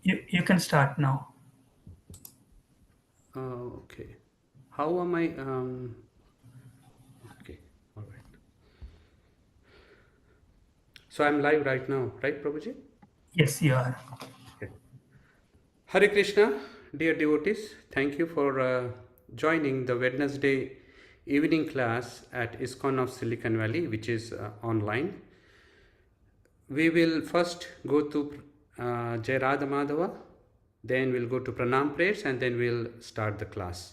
You can start now. Okay. How am I? Okay. All right. So I'm live right now, right, Prabhuji? Yes, you are. Okay. Hare Krishna, dear devotees. Thank you for joining the Wednesday evening class at ISKCON of Silicon Valley, which is online. We will first go to Jai Radha Madhava, then we'll go to Pranam prayers, and then we'll start the class.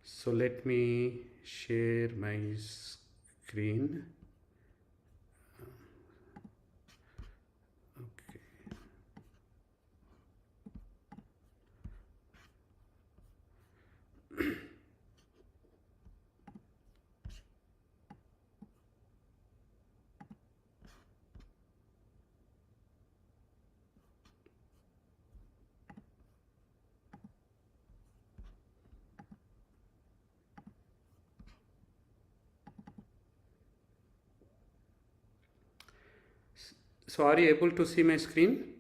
So let me share my screen. Okay. So are you able to see my screen?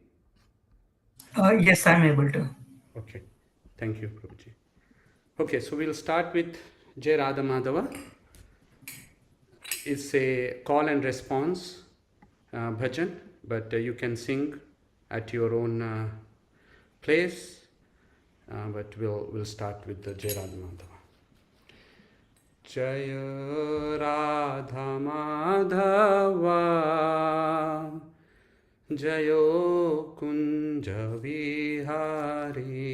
Yes, I'm able to. Okay. Thank you, Prabhuji. Okay, so we'll start with Jai Radha Madhava. It's a call and response bhajan, but you can sing at your own place. But we'll start with the Jai Radha Madhava. Jai Radha Madhava, Jayo Kunja Vihari.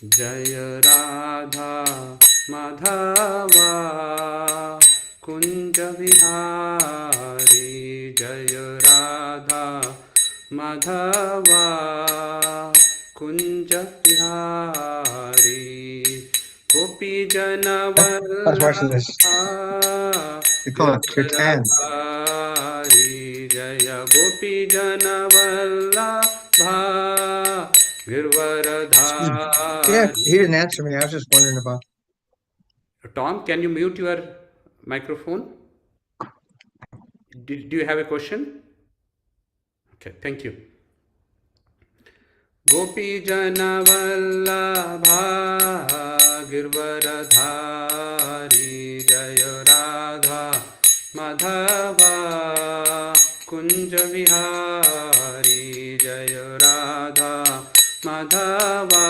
जय राधा माधवा कुंज विहारी जय राधा माधवा कुंज विहारी गोपी I was watching this. जनवल्लभा We call it kirtan. Girdhari जय गोपी जनवल्लभा Excuse me. Girvardhari. Yeah, he didn't answer me. I was just wondering about. Tom, can you mute your microphone? Do you have a question? Okay, thank you. गोपी जनवल्लभा गिरवरधारी जय राधा माधवा कुंज विहारी जय राधा माधवा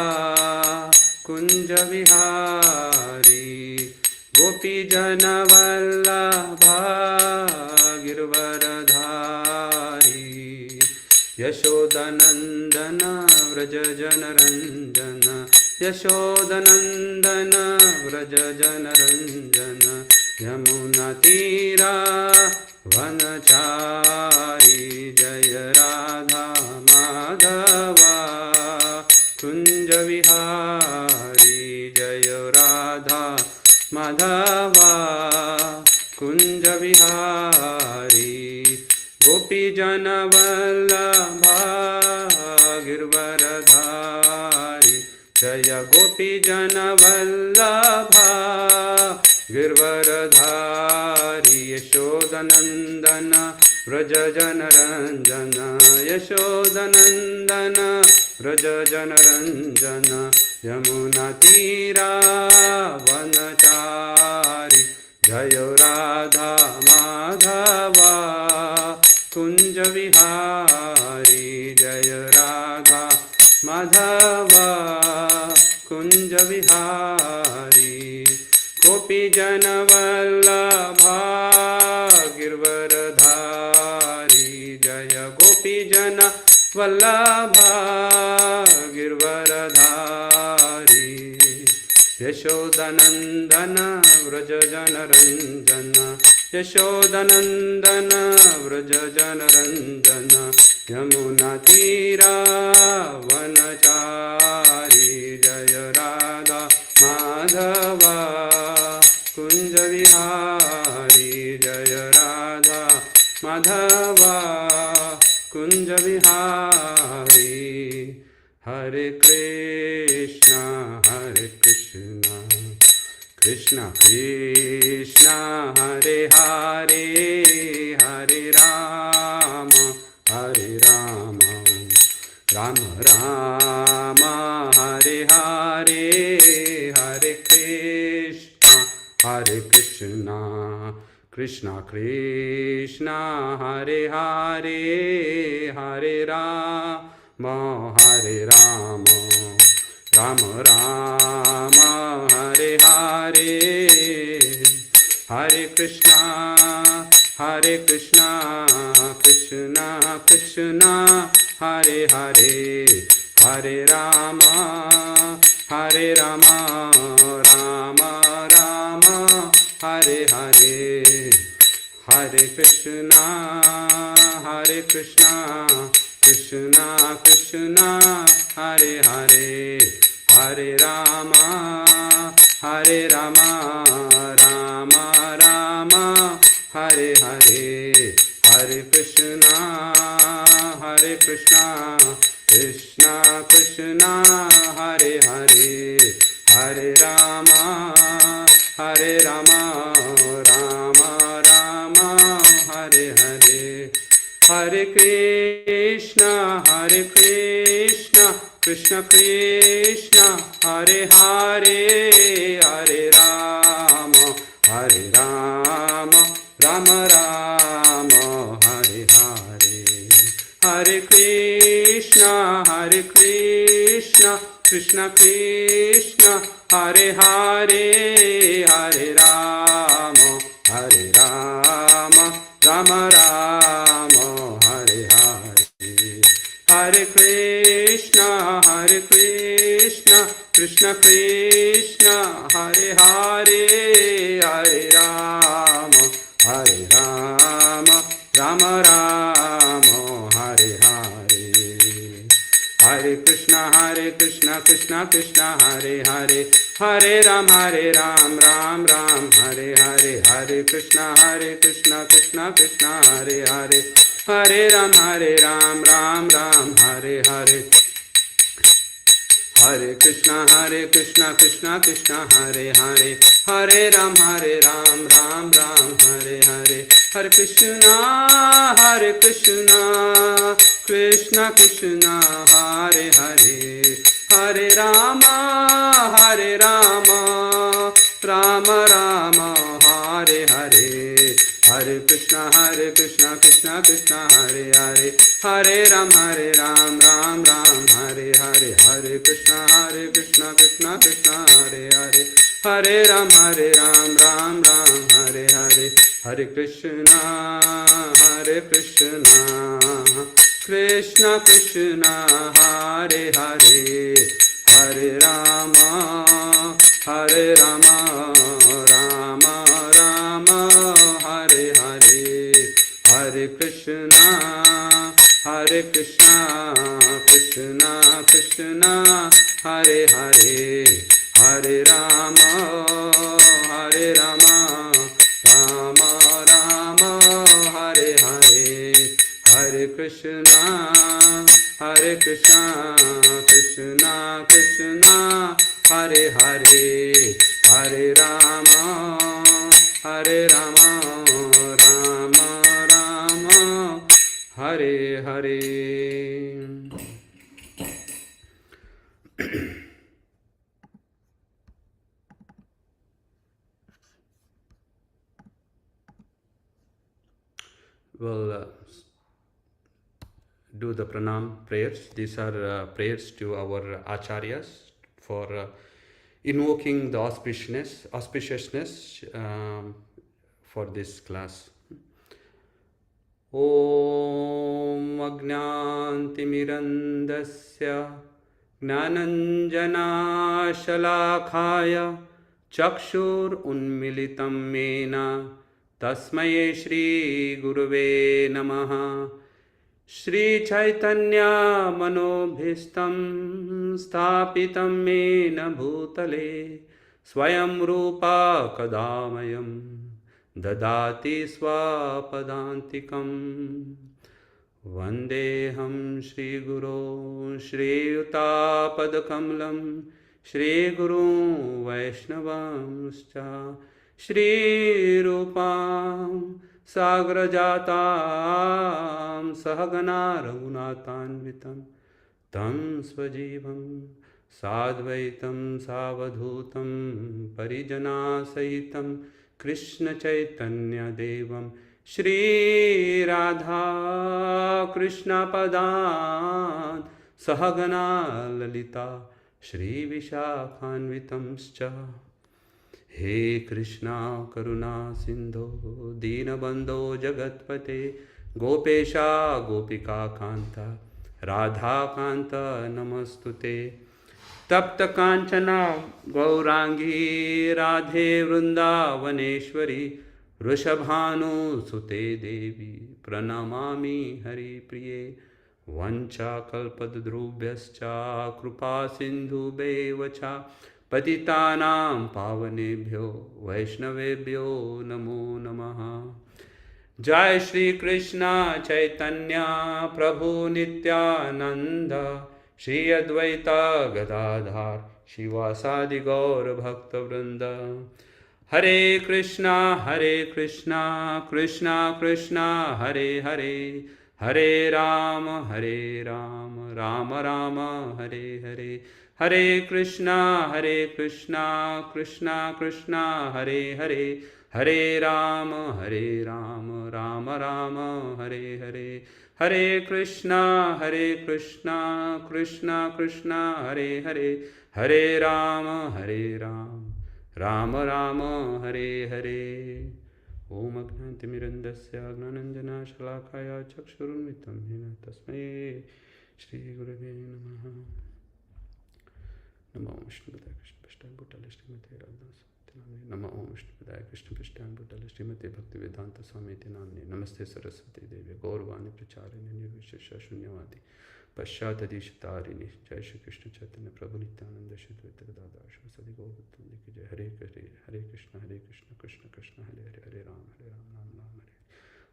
कुंज विहारी गोपी जनवल्लभा गिरवरधारी यशोदनंदन व्रज जनरंजन यशोदनंदन व्रज जनरंजन यमुना तीरा वनचारी जय राधा माधवा कुंज विहारी जय राधा माधवा कुंज विहारी गोपी जनवल्लभा गिरवरधारी जय गोपी जनवल्लभा गिरवरधारी यशोदनंदन व्रज जनरंजन यशोदनंदन व्रज जनरंजन यमुना तीरा वनचारी जय राधा माधवा कुंज विहारी जय राधा माधवा कुंज विहारी गोपी जनवल्लभा गिरवरधारी जय गोपी जन वल्लभा गिरवरधारी यशोदनंदन व्रज जनरंजन यशोदनंदन व्रज जनरंजन यमुना तीरा वनचारी जय राधा माधवा कुंज विहारी जय राधा माधवा कुंज विहारी हरे Krishna Krishna Krishna Hare Hare Hare Ram Hare Krishna, Krishna Krishna, Hare Hare, Hare Rama, Hare Rama, Rama Rama, Hare Hare, Hare Krishna, Krishna Krishna, Hare Hare, Hare Rama, Rama Rama, Hare Hare, Hare Krishna, Krishna Krishna, Hare Hare, Hare Rama, Rama Rama, Hare Hare, Hare Krishna, Krishna Krishna, Hare Hare, Hare Rama, Rama Rama, Hare Hare, Hare Krishna, Krishna Krishna, Hare Hare, Hare Rama, Rama Rama, Hare Hare, Hare Krishna, Krishna Krishna, Hare Hare, Hare Rama, Rama Rama, Hare Hare, Hare Krishna, Krishna Krishna, Hare Hare, Hare Rama, Rama Rama, Hare Hare, Hare Krishna, Krishna Krishna, Hare Hare, Hare Ram, Ram Ram, Hare Hare, Hare Krishna, Krishna Krishna, Hare Hare, Hare Ram, Ram Ram, Hare Hare, Hare Krishna, Krishna Krishna, Hare Hare, Hare Ram, Ram Ram, Hare Hare, Hare Krishna, Krishna Krishna, Hare Hare, Hare Rama, Rama Rama, Hare Hare, Hare Krishna, Krishna Krishna, Hare Hare, Hare Ram, Ram Ram, Hare Hare, Hare Krishna, Krishna Krishna, Hare Hare, Hare Ram, Ram Ram, Hare Hare, Hare Krishna, Krishna Krishna, Hare Hare, Hare Rama, Rama Rama, Hare Hare, Hare Krishna, Krishna Krishna, Hare Hare, Hare Rama, Rama Rama, Hare Hare, Hare Krishna, Krishna Krishna, Hare Hare, Hare Rama, Rama Rama, Hare Hare. We'll do the pranam prayers. These are prayers to our acharyas for invoking the auspiciousness for this class. Om Ajnantimirandasya Gnananjana Shalakaya Chakshur Unmilitam Mena Tasmaye Shri Guruve Namaha. Shri Chaitanya Manobhistam Sthapitam Mena Bhutale Swayam Rupa Kadamayam Dadati Swapadantikam. Vandeham Shri Guru Shri Utapadakamalam Shri Guru Vaishnavamscha Shri Rupam Sagrajatam Sahagana Raghunatanvitam Tam Swajivam साद्वैतं सावधूतं परिजनासहितं कृष्णचैतन्यदेवं Shri Radha कृष्णपदान् सहगना Lalita श्रीविशाखान्वितंश्च। हे कृष्णा करुणा सिंधो दीनबंधो जगत्पते गोपेशा गोपिका कांता राधा कांता नमस्तुते। तप्त कांचना गौरांगी राधे वृंदावनेश्वरी वृषभानुसुते देवी प्रणमामि हरिप्रिये। वंचाकल्पतरुभ्यश्च कृपा सिन्धुभ्येव च पतितानां पावनेभ्यो वैष्णवेभ्यो नमो नमः। जय श्री कृष्ण चैतन्य प्रभु नित्यानंद श्री अद्वैता गदाधर शिवासादि गौर भक्त वृंद। हरे कृष्णा कृष्णा कृष्णा हरे हरे हरे राम राम राम हरे हरे। हरे कृष्णा कृष्णा कृष्णा हरे हरे हरे राम राम राम हरे हरे। हरे कृष्णा कृष्णा कृष्णा हरे हरे हरे राम राम राम हरे हरे। ओम अज्ञानतिमिरन्धस्य ज्ञानाञ्जनशलाकया चक्षुरुन्मिलितं येन तस्मै श्रीगुरवे नमः। नमो विष्णुपदाय कृष्णपृष्ठाय भूतले श्रीमते राधास्वामी नमो विष्णुपदाय कृष्णपृष्ठाय भूतले श्रीमते भक्तिवेदांत स्वामीति नाम्ने नमस्ते सरस्वती देवी गौरवाणी प्रचारिणे निर्विशेष शून्यवादी पश्चादीशतारिणी। जय श्री कृष्ण चैतन्य प्रभु नित्यानंद श्री द्वैत गदाधर शिवासादि गौरभक्तवृंद की जय। हरे कृष्ण कृष्ण कृष्ण हरे हरे हरे राम राम हरे।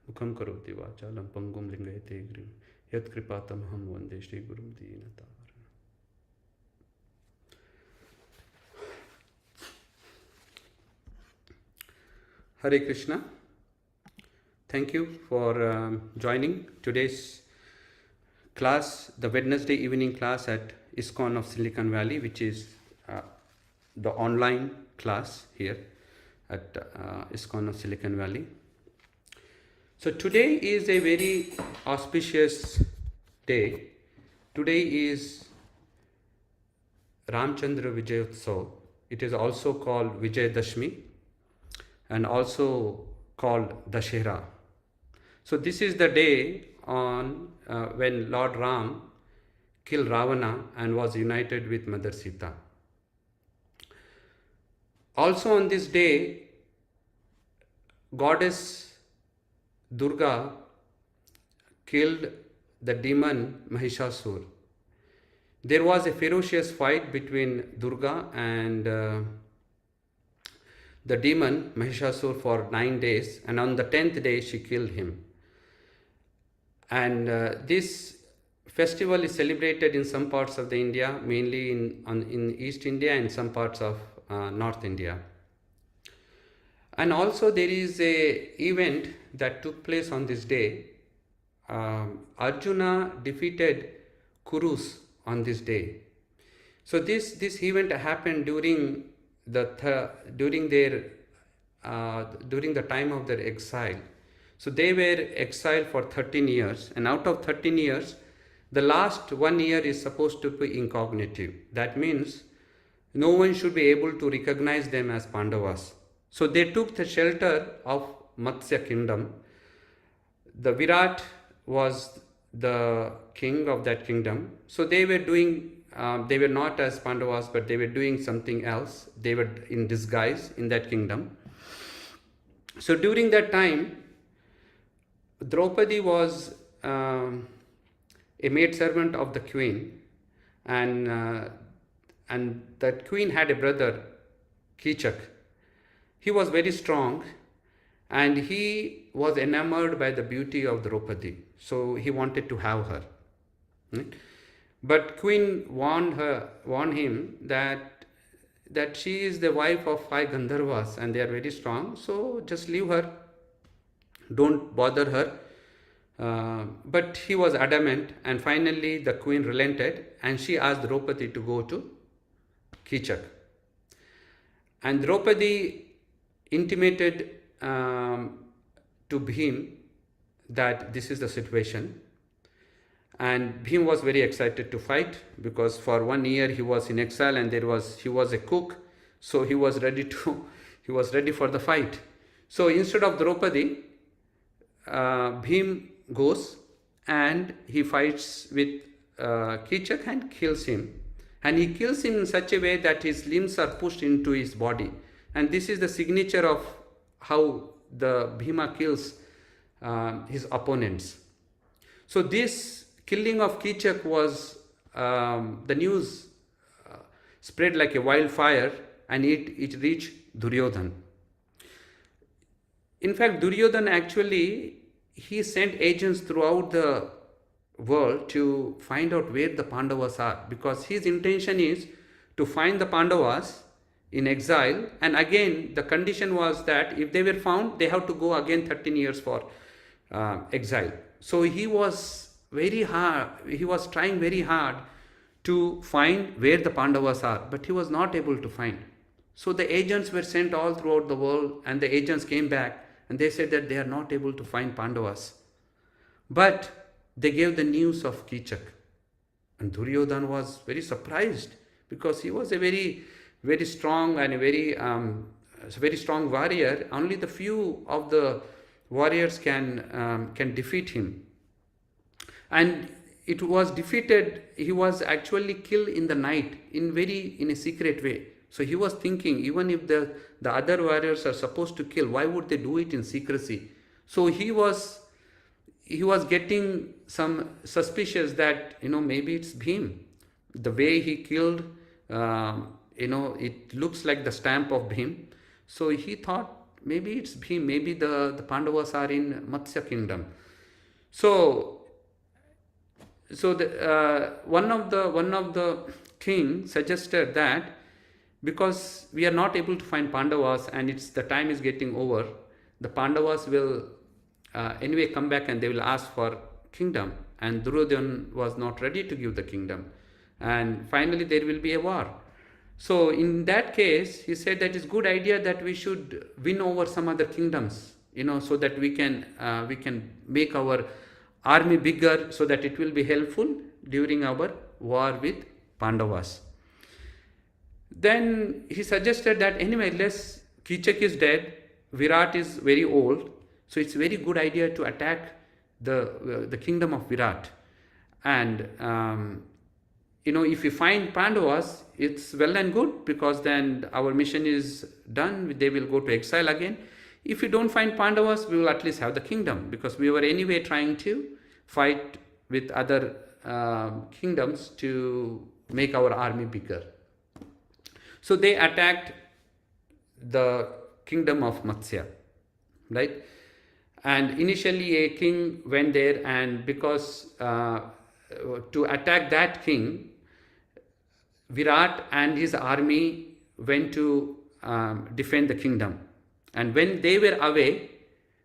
मुखं करोति वाचालं पंगुं लिंगयते गिरिं यत्कृपातमहं वन्दे श्रीगुरुं दीनतारिणम्। Hare Krishna. Thank you for joining today's class, the Wednesday evening class at ISKCON of Silicon Valley, which is the online class here at ISKCON of Silicon Valley. So today is a very auspicious day. Today is Ramchandra Vijayotsav. It is also called Vijayadashmi and also called Dashera. So this is the day on when Lord Ram killed Ravana and was united with Mother Sita. Also on this day, goddess Durga killed the demon Mahishasur. There was a ferocious fight between Durga and the demon Mahishasur for 9 days, and on the 10th day she killed him. And this festival is celebrated in some parts of the India, mainly in East India and some parts of North India. And also there is a event that took place on this day. Arjuna defeated Kurus on this day. So this event happened during during the time of their exile. So they were exiled for 13 years, and out of 13 years, the last 1 year is supposed to be incognitive. That means no one should be able to recognize them as Pandavas. So they took the shelter of Matsya kingdom. The Virat was the king of that kingdom. So they were they were not as Pandavas, but they were doing something else. They were in disguise in that kingdom. So during that time, Draupadi was a maidservant of the queen, and that queen had a brother, Kichak. He was very strong, and he was enamored by the beauty of Draupadi. So he wanted to have her. Right? But queen warned him that she is the wife of 5 Gandharvas and they are very strong, so just leave her, don't bother her. But he was adamant, and finally the queen relented and she asked Draupadi to go to Kichak. And Draupadi intimated to Bhim that this is the situation. And Bhim was very excited to fight, because for 1 year he was in exile and he was a cook, so he was ready for the fight. So instead of Draupadi, Bhim goes and he fights with Kichak and kills him. And he kills him in such a way that his limbs are pushed into his body. And this is the signature of how the Bhima kills his opponents. So this killing of Kichak was, the news spread like a wildfire, and it reached Duryodhan. In fact, Duryodhan actually, he sent agents throughout the world to find out where the Pandavas are, because his intention is to find the Pandavas in exile, and again the condition was that if they were found, they have to go again 13 years for exile. So he was trying very hard to find where the Pandavas are, but he was not able to find. So the agents were sent all throughout the world, and the agents came back and they said that they are not able to find Pandavas. But they gave the news of Kichak. And Duryodhan was very surprised, because he was a very, very strong and a very strong warrior. Only the few of the warriors can defeat him. And it was defeated. He was actually killed in the night in a secret way. So he was thinking, even if the other warriors are supposed to kill, why would they do it in secrecy? So he was getting some suspicious that, maybe it's Bhim. The way he killed, it looks like the stamp of Bhim. So he thought, maybe it's Bhim, maybe the Pandavas are in Matsya kingdom. So one of the king suggested that, because we are not able to find Pandavas and the time is getting over, the Pandavas will anyway come back and they will ask for kingdom, and Duryodhan was not ready to give the kingdom, and finally there will be a war. So in that case, he said that it's good idea that we should win over some other kingdoms, so that we can make our army bigger, so that it will be helpful during our war with Pandavas. Then he suggested that anyway, Kichak is dead, Virat is very old, so it's a very good idea to attack the kingdom of Virat. And if we find Pandavas, it's well and good, because then our mission is done. They will go to exile again. If we don't find Pandavas, we will at least have the kingdom, because we were anyway trying to fight with other kingdoms to make our army bigger. So they attacked the kingdom of Matsya, right? And initially a king went there, and because to attack that king, Virat and his army went to defend the kingdom. And when they were away,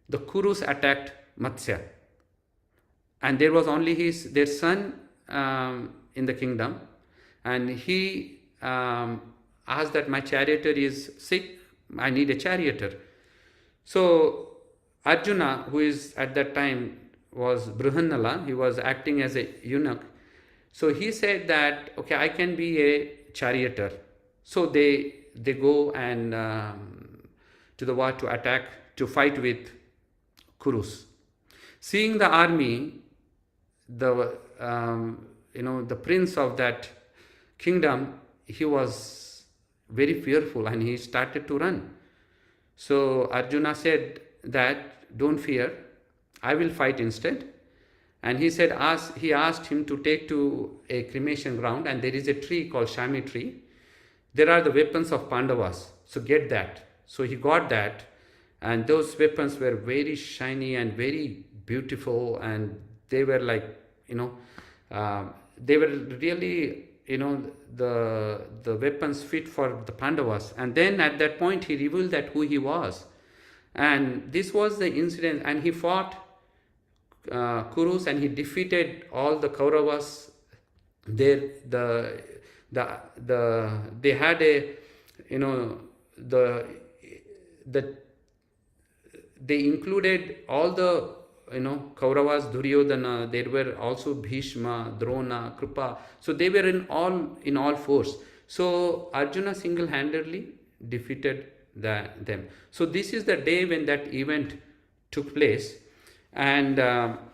the Kurus attacked Matsya. And there was only their son in the kingdom, and he asked that my charioteer is sick, I need a charioteer. So Arjuna, who is at that time was Brihannala, he was acting as a eunuch. So he said that, okay, I can be a charioteer. So they go and to the war to fight with Kurus. Seeing the army, the prince of that kingdom, he was very fearful and he started to run. So Arjuna said that, don't fear, I will fight instead. And he asked him to take to a cremation ground, and there is a tree called Shami tree. There are the weapons of Pandavas, so get that. So he got that, and those weapons were very shiny and very beautiful, and they were like, they were really, the weapons fit for the Pandavas. And then at that point he revealed that who he was. And this was the incident, and he fought Kurus and he defeated all the Kauravas. The They had a, you know, the they included all the, you know, Kauravas, Duryodhana. There were also Bhishma, Drona, Kripa. So they were in all force. So Arjuna single-handedly defeated them. So this is the day when that event took place. And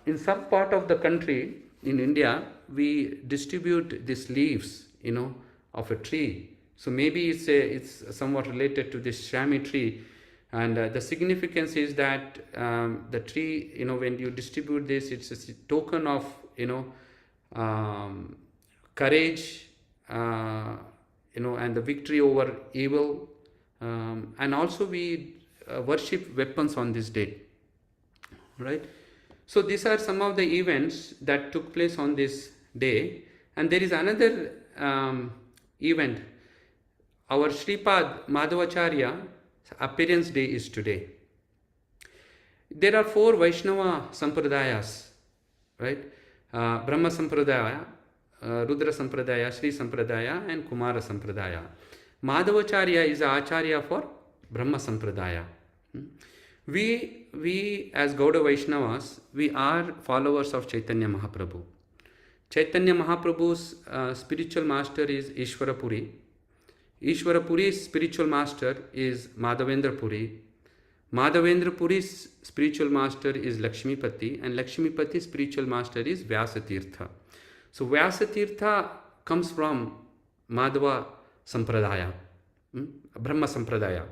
in some part of the country in India, we distribute these leaves, you know, of a tree. So maybe it's somewhat related to this Shami tree. And the significance is that the tree, you know, when you distribute this, it's a token of, you know, courage, you know, and the victory over evil. And also we worship weapons on this day, right? So these are some of the events that took place on this day. And there is another event. Our Sripad Madhavacharya appearance day is today. There are 4 Vaishnava Sampradayas, right? Brahma Sampradaya, Rudra Sampradaya, Sri Sampradaya, and Kumara Sampradaya. Madhavacharya is the Acharya for Brahma Sampradaya. We as Gauda Vaishnavas, we are followers of Chaitanya Mahaprabhu. Chaitanya Mahaprabhu's spiritual master is Ishvara Puri. Ishvara Puri's spiritual master is Madhavendra Puri. Madhavendra Puri's spiritual master is Lakshmipati, and Lakshmipati's spiritual master is Vyasatirtha. So Vyasatirtha comes from Madhava Sampradaya, Brahma Sampradaya.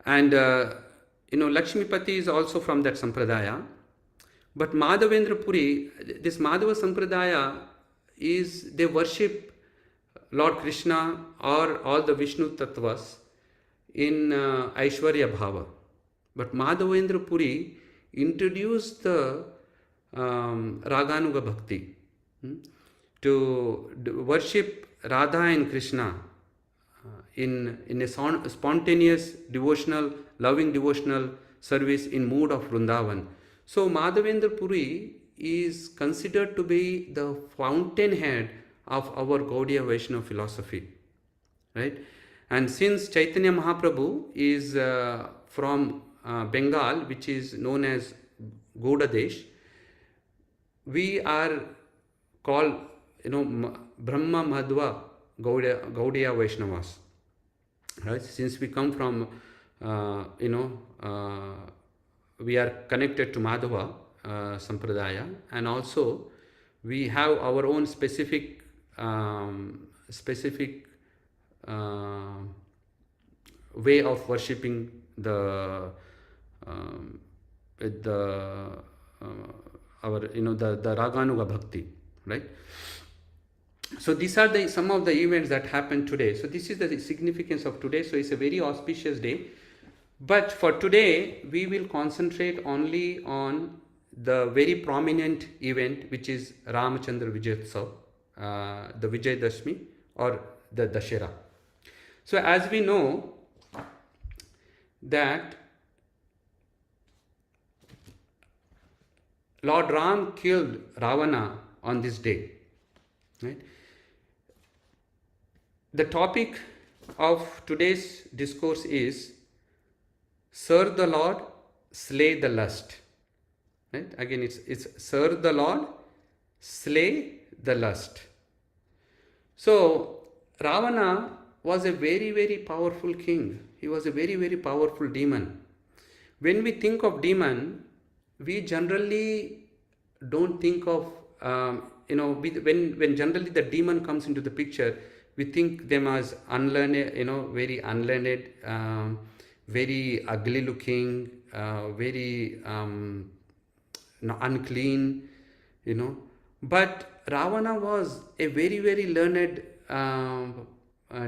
And you know, Lakshmipati is also from that Sampradaya. But Madhavendra Puri, this Madhava Sampradaya is, they worship Lord Krishna or all the Vishnu Tattvas in Aishwarya Bhava. But Madhavendra Puri introduced the Raganuga Bhakti to worship Radha and Krishna in a spontaneous devotional, loving devotional service in mood of Vrindavan. So Madhavendra Puri is considered to be the fountainhead of our Gaudiya Vaishnava philosophy, right? And since Chaitanya Mahaprabhu is from Bengal, which is known as Gauda Desh, we are called, you know, Brahma Madhva Gaudiya Vaishnavas, right? Since we come from, you know, we are connected to Madhava Sampradaya, and also we have our own specific way of worshipping the our, you know, the Raganuga Bhakti, right? So these are some of the events that happened today. So this is the significance of today. So it's a very auspicious day. But for today, we will concentrate only on the very prominent event, which is Ramachandra Vijayotsav, the Vijayadashmi or the Dashera. So as we know that Lord Ram killed Ravana on this day, right? The topic of today's discourse is serve the Lord, slay the lust. Right? Again, it's serve the Lord, slay the lust. So Ravana was a very, very powerful king. He was a very, very powerful demon. When we think of demon, we generally don't think of, you know, when generally the demon comes into the picture, we think them as unlearned, you know, very unlearned, very ugly looking, very unclean, you know. But Ravana was a very, very learned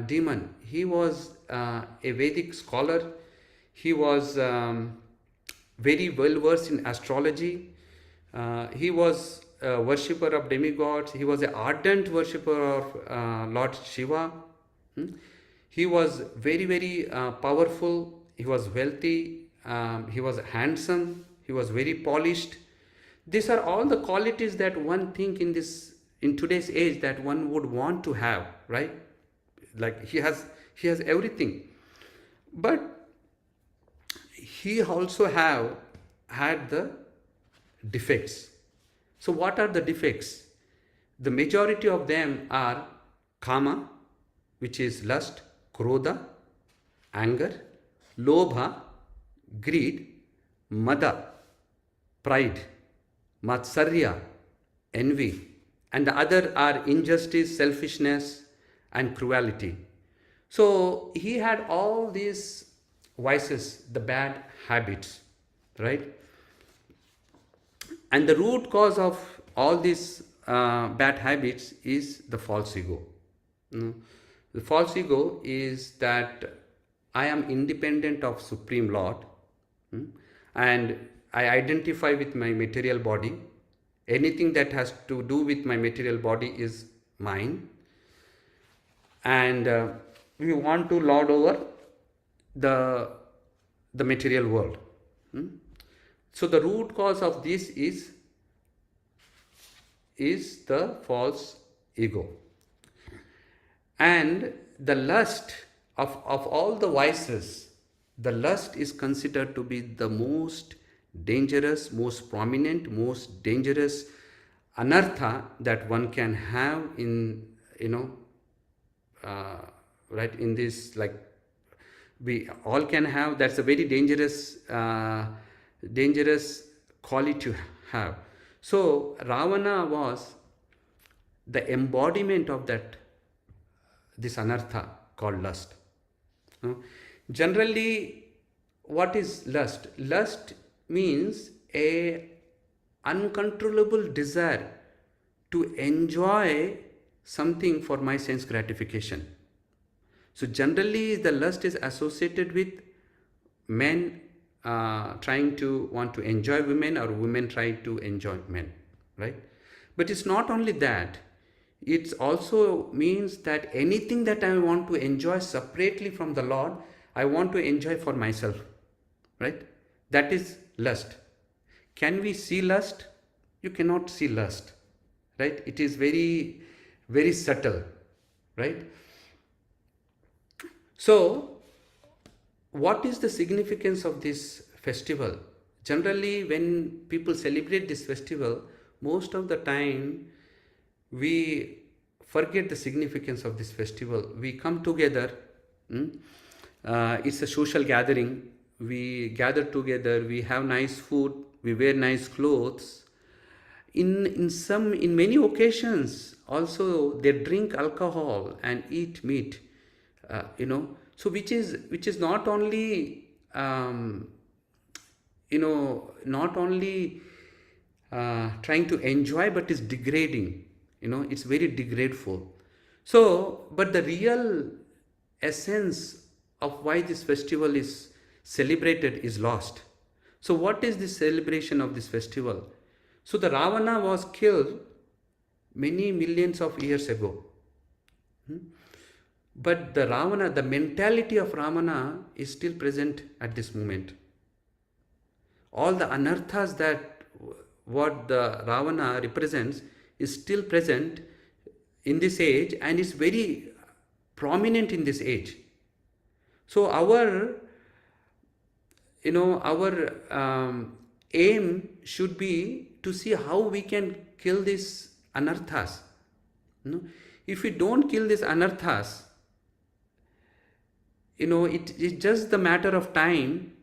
demon. He was a Vedic scholar. He was very well versed in astrology. He was a worshipper of demigods. He was an ardent worshipper of Lord Shiva. He was very, very powerful. He was wealthy. He was handsome. He was very polished. These are all the qualities that one think in this, in today's age that one would want to have, right? Like he has everything, but he also have had the defects. So what are the defects? The majority of them are kama, which is lust, krodha, anger, lobha, greed, mada, pride, matsarya, envy, and the other are injustice, selfishness, and cruelty. So he had all these vices, the bad habits, right? And the root cause of all these bad habits is the false ego. Mm. The false ego is that I am independent of Supreme Lord, and I identify with my material body. Anything that has to do with my material body is mine, and we want to lord over the material world. So the root cause of this is the false ego. And the lust of all the vices, the lust is considered to be the most dangerous, most prominent, most dangerous anartha that one can have in, right, in this, like, we all can have. That's a very dangerous quality to have. So Ravana was the embodiment of this anartha called lust. Generally, what is lust? Lust means a uncontrollable desire to enjoy something for my sense gratification. So generally the lust is associated with men trying to want to enjoy women, or women try to enjoy men, right? But it's not only that. It also means that anything that I want to enjoy separately from the Lord, I want to enjoy for myself, right? That is lust. Can we see lust? You cannot see lust, right? It is very, very subtle, right? So, what is the significance of this festival? Generally, when people celebrate this festival, most of the time we forget the significance of this festival. We come together, it's a social gathering. We gather together, we have nice food, we wear nice clothes. In many occasions also they drink alcohol and eat meat. So which is not only not only trying to enjoy, but is degrading. It's very degradeful. So, but the real essence of why this festival is celebrated is lost. So what is the celebration of this festival? So the Ravana was killed many millions of years ago. But the Ravana, the mentality of Ravana is still present at this moment. All the anarthas that what the Ravana represents is still present in this age, and is very prominent in this age. So our aim should be to see how we can kill these anarthas. If we don't kill these anarthas, it is just the matter of time.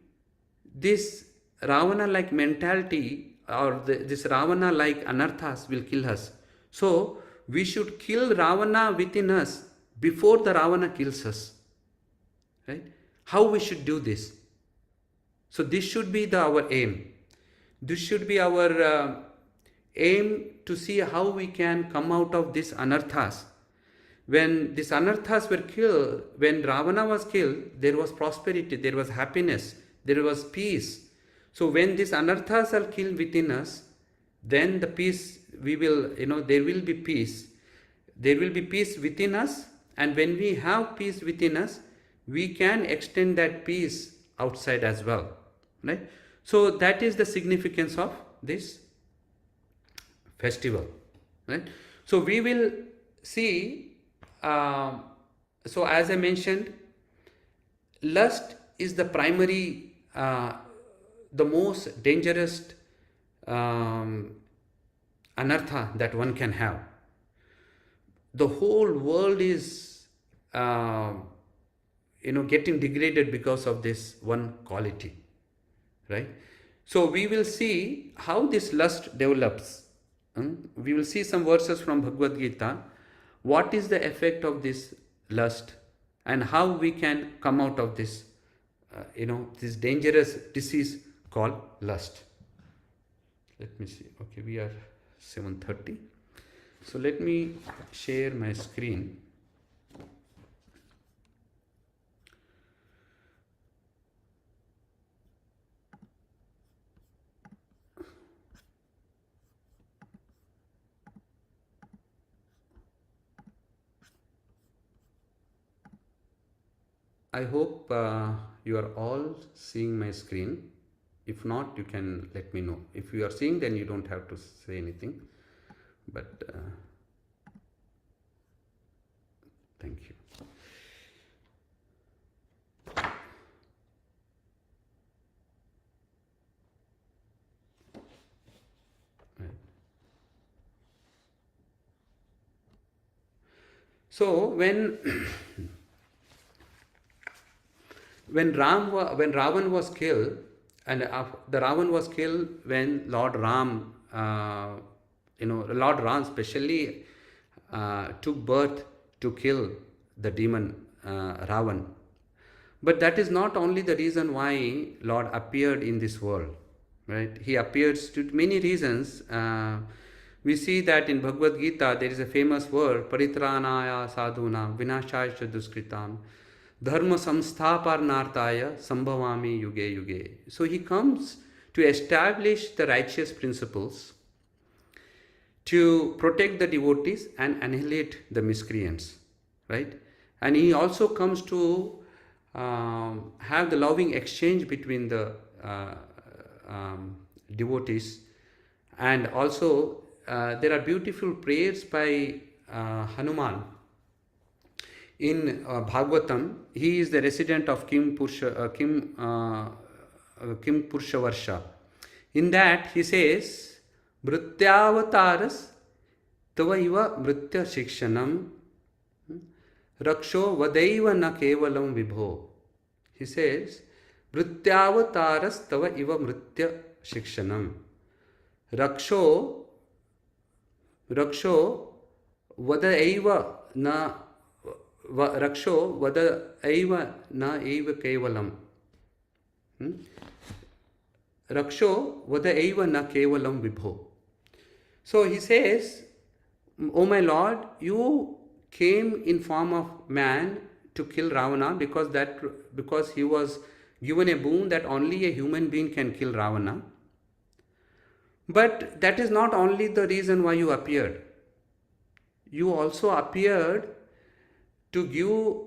This Ravana-like mentality, or this Ravana-like anarthas will kill us. So we should kill Ravana within us before the Ravana kills us. Right? How we should do this? So this should be our aim. This should be our aim, to see how we can come out of these anarthas. When these anarthas were killed, when Ravana was killed, there was prosperity, there was happiness, there was peace. So when these anarthas are killed within us, then the peace, there will be peace. There will be peace within us, and when we have peace within us, we can extend that peace outside as well, right? So that is the significance of this festival, right? So we will see, so as I mentioned, lust is the primary, the most dangerous anartha that one can have. The whole world is, getting degraded because of this one quality, right? So we will see how this lust develops. We will see some verses from Bhagavad Gita. What is the effect of this lust, and how we can come out of this, this dangerous disease called lust. Let me see. Okay, we are 7:30. So let me share my screen. I hope you are all seeing my screen. If not, you can let me know. If you are seeing, then you don't have to say anything. But thank you. Right. So when when Ravan was killed, and the Ravan was killed when Lord Ram, Lord Ram specially took birth to kill the demon Ravan. But that is not only the reason why Lord appeared in this world, right? He appears to many reasons. We see that in Bhagavad Gita there is a famous word, paritranaya sadhuna vinashaya duskritam dharma samsthaparnarthaya sambhavami yuge yuge. So he comes to establish the righteous principles, to protect the devotees and annihilate the miscreants, right? And he also comes to have the loving exchange between the devotees. And also there are beautiful prayers by Hanuman in Bhagavatam. He is the resident of Kim Purushavarsha. In that he says, Mrityavataras tava iva mritya shikshanam raksho vadaiva na kevalam vibho. He says, Mrityavataras tava iva mritya shikshanam raksho vadaiva na raksho vadaiva na eva kevalam. Raksho vadaiva na kevalam vibho. So he says, O my Lord, you came in form of man to kill Ravana because he was given a boon that only a human being can kill Ravana. But that is not only the reason why you appeared. You also appeared to give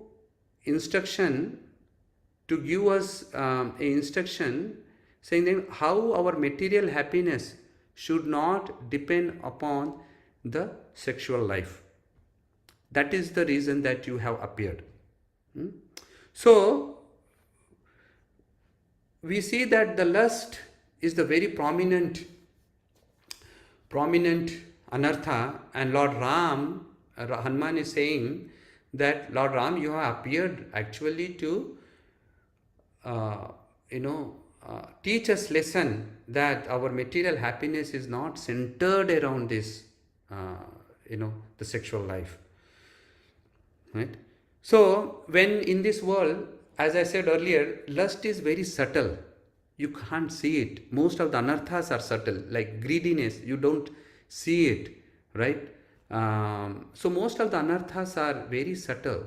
instruction, to give us a instruction saying that how our material happiness should not depend upon the sexual life. That is the reason that you have appeared. So we see that the lust is the very prominent anartha, and Lord Ram, Hanuman is saying that Lord Ram, you have appeared actually to teach us lesson that our material happiness is not centered around this the sexual life, right? So when in this world, as I said earlier, lust is very subtle. You can't see it. Most of the anarthas are subtle, like greediness, you don't see it, right? So most of the anarthas are very subtle.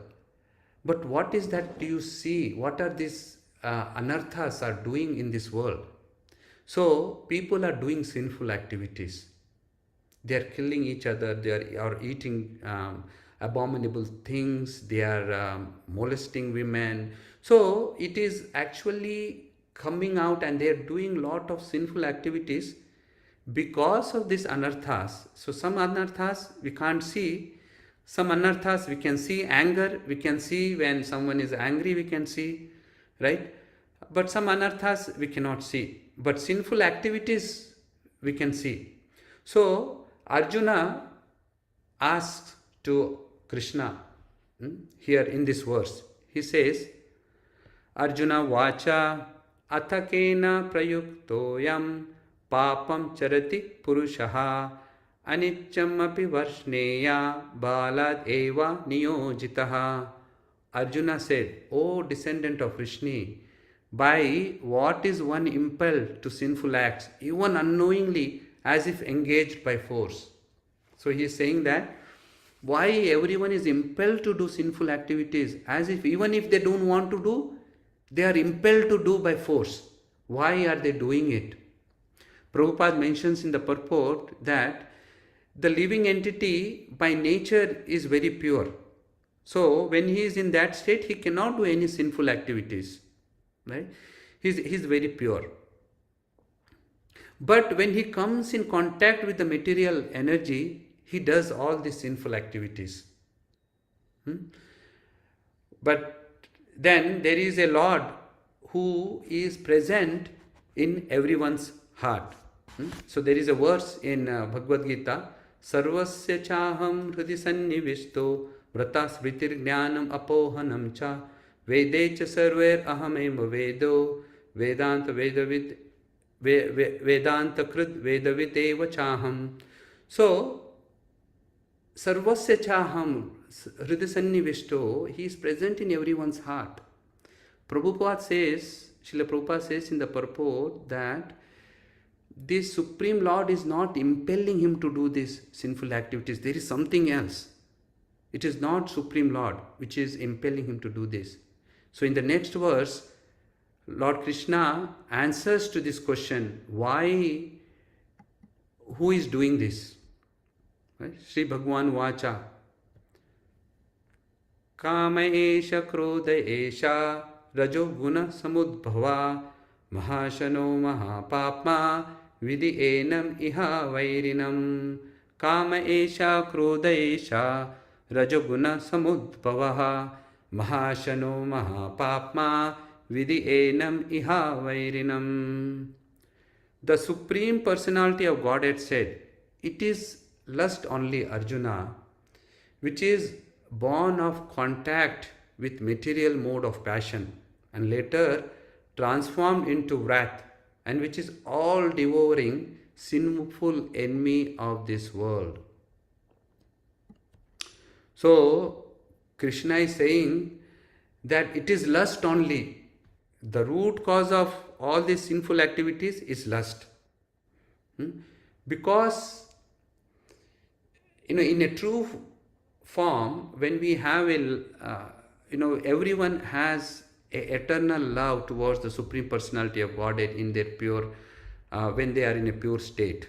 But what is that do you see? What are these anarthas are doing in this world? So people are doing sinful activities. They are killing each other. They are eating abominable things. They are molesting women. So it is actually coming out, and they are doing lot of sinful activities because of these anarthas. So some anarthas we can't see, some anarthas we can see. Anger, we can see when someone is angry, we can see, right? But some anarthas we cannot see. But sinful activities we can see. So Arjuna asks to Krishna, here in this verse, he says, Arjuna vacha athakena prayuktoyam papam charati purushaha anityam api varshneya balad eva niyojitaha. Arjuna said, O descendant of Vrishni, by what is one impelled to sinful acts, even unknowingly, as if engaged by force? So he is saying that why everyone is impelled to do sinful activities, as if even if they don't want to do, they are impelled to do by force. Why are they doing it? Prabhupada mentions in the purport that the living entity by nature is very pure. So when he is in that state, he cannot do any sinful activities. Right? He's very pure. But when he comes in contact with the material energy, he does all these sinful activities. But then there is a Lord who is present in everyone's heart. So there is a verse in Bhagavad Gita, Sarvasya chaham hridi sannivishto vrata smritir jnanam apohanam cha vede cha sarver ahamema vedo vedanta vedavid vedanta krit vedavid eva chaham. So Sarvasya chaham hridi sannivishto, he is present in everyone's heart. Prabhupada says, Srila Prabhupada says in the purport that this Supreme Lord is not impelling him to do these sinful activities. There is something else. It is not Supreme Lord which is impelling him to do this. So in the next verse, Lord Krishna answers to this question, why, who is doing this? Right? Sri Bhagwan Vacha Kama esha krodha esha rajo guna samudbhava mahashano mahapapma vidhi enam iha vairinam. Kama esha krodha esha rajo guna samudbhava mahashano mahapapma vidhi enam iha vairinam. The Supreme Personality of Godhead said, it is lust only, Arjuna, which is born of contact with material mode of passion and later transformed into wrath, and which is all devouring sinful enemy of this world. So Krishna is saying that it is lust only. The root cause of all these sinful activities is lust. Because in a true form, when we have everyone has a eternal love towards the Supreme Personality of Godhead in their pure, when they are in a pure state.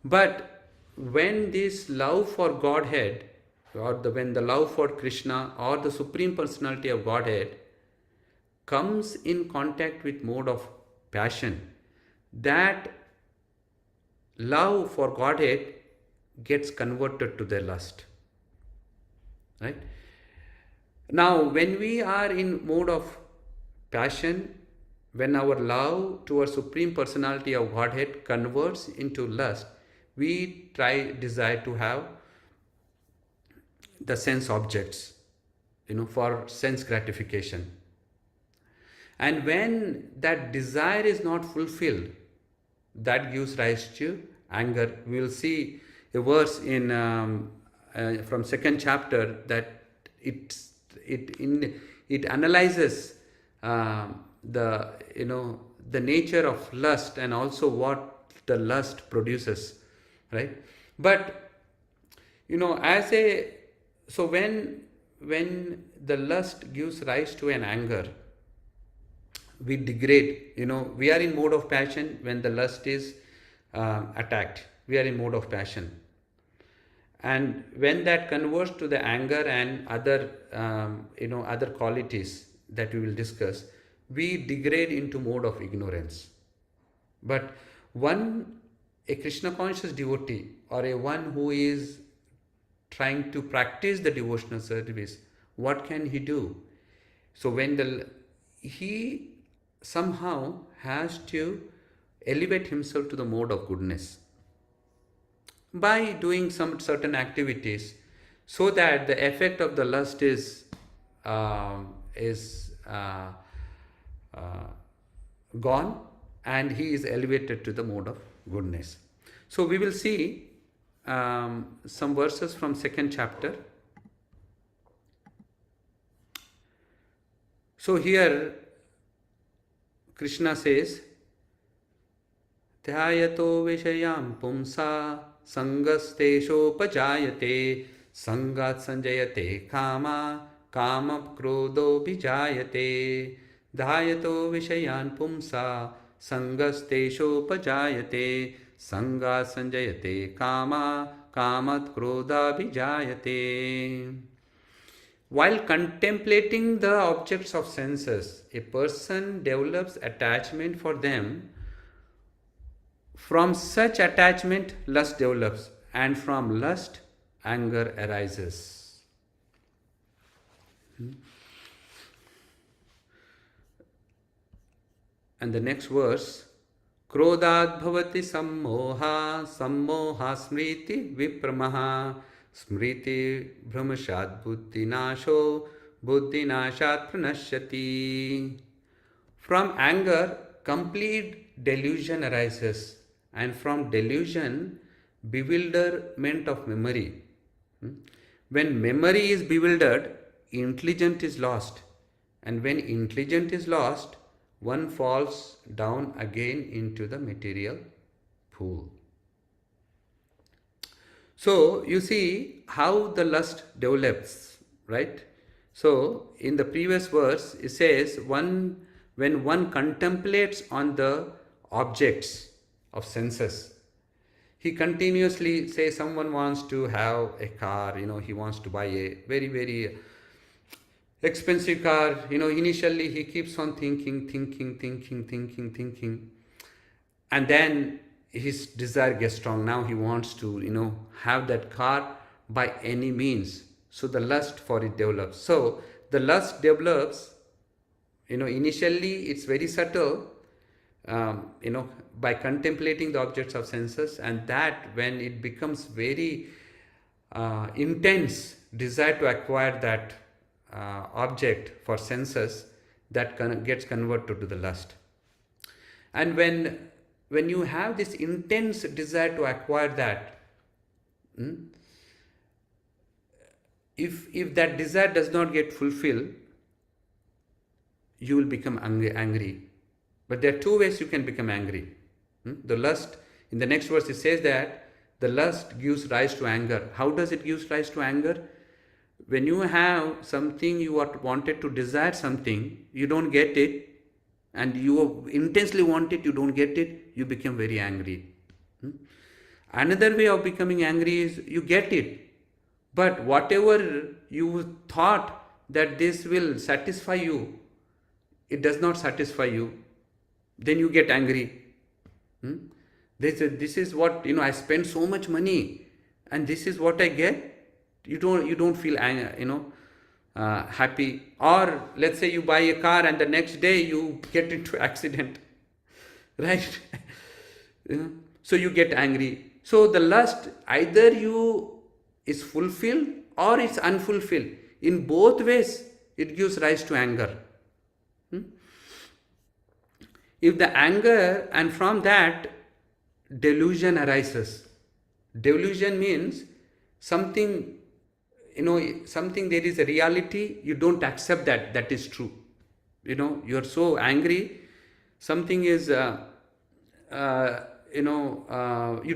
But when this love for Godhead, or when the love for Krishna or the Supreme Personality of Godhead comes in contact with mode of passion, that love for Godhead gets converted to their lust. Right? Now, when we are in mode of passion, when our love to our Supreme Personality of Godhead converts into lust, we desire to have the sense objects, for sense gratification. And when that desire is not fulfilled, that gives rise to anger. We will see a verse in from second chapter that it analyzes the nature of lust and also what the lust produces, right? But so when the lust gives rise to an anger, we degrade. We are in mode of passion. When the lust is attacked, we are in mode of passion. And when that converts to the anger and other other qualities that we will discuss, we degrade into mode of ignorance. But one a Krishna conscious devotee or a one who is trying to practice the devotional service, what can he do? So he somehow has to elevate himself to the mode of goodness by doing some certain activities, so that the effect of the lust is gone, and he is elevated to the mode of goodness. So we will see some verses from second chapter. So here Krishna says, ध्यायतो विषयां पुंसा संगस्तेषोपजायते संगात् संजयते कामा कामक्रोधोऽभिजायते ध्यायतो विषयान् पुंसा संगस्तेषोपजायते संगात् संजयते कामा Kamath क्रोधाभिजायते. While contemplating the objects of senses, a person develops attachment for them. From such attachment, lust develops, and from lust, anger arises. And the next verse, Krodad bhavati sammoha, sammoha smriti vipramaha, smriti brahmashad buddhinasho, buddhinashat pranashyati. From anger, complete delusion arises, and from delusion, bewilderment of memory. When memory is bewildered, intelligence is lost, and when intelligence is lost, one falls down again into the material pool. So you see how the lust develops, right? So in the previous verse, it says, when one contemplates on the objects of senses, he continuously, say someone wants to have a car, he wants to buy a very, very expensive car, initially he keeps on thinking, and then his desire gets strong. Now he wants to, have that car by any means. So the lust for it develops. So the lust develops, initially it's very subtle, by contemplating the objects of senses, and that when it becomes very intense desire to acquire that object for senses, that gets converted to the lust. And when you have this intense desire to acquire that, if that desire does not get fulfilled, you will become angry. But there are two ways you can become angry. The lust, in the next verse it says that the lust gives rise to anger. How does it give rise to anger? When you have something, you are wanted to desire something, you don't get it, and you intensely want it, you don't get it, you become very angry. Another way of becoming angry is you get it, but whatever you thought that this will satisfy you, it does not satisfy you, then you get angry. This is what, I spend so much money and this is what I get. You don't feel happy. Or let's say you buy a car and the next day you get into accident, right? So you get angry. So the lust, either is fulfilled or it's unfulfilled. In both ways, it gives rise to anger. If the anger, and from that delusion arises. Delusion means something, something, there is a reality, you don't accept that is true. You're so angry, something is, you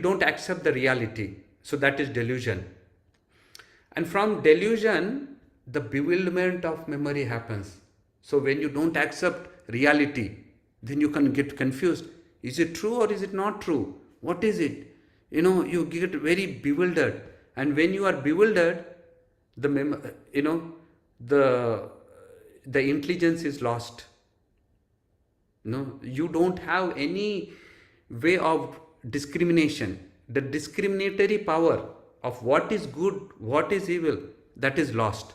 don't accept the reality. So that is delusion. And from delusion, the bewilderment of memory happens. So when you don't accept reality, then you can get confused. Is it true or is it not true? What is it? You get very bewildered. And when you are bewildered, the intelligence is lost. You don't have any way of discrimination, the discriminatory power of what is good, what is evil, that is lost.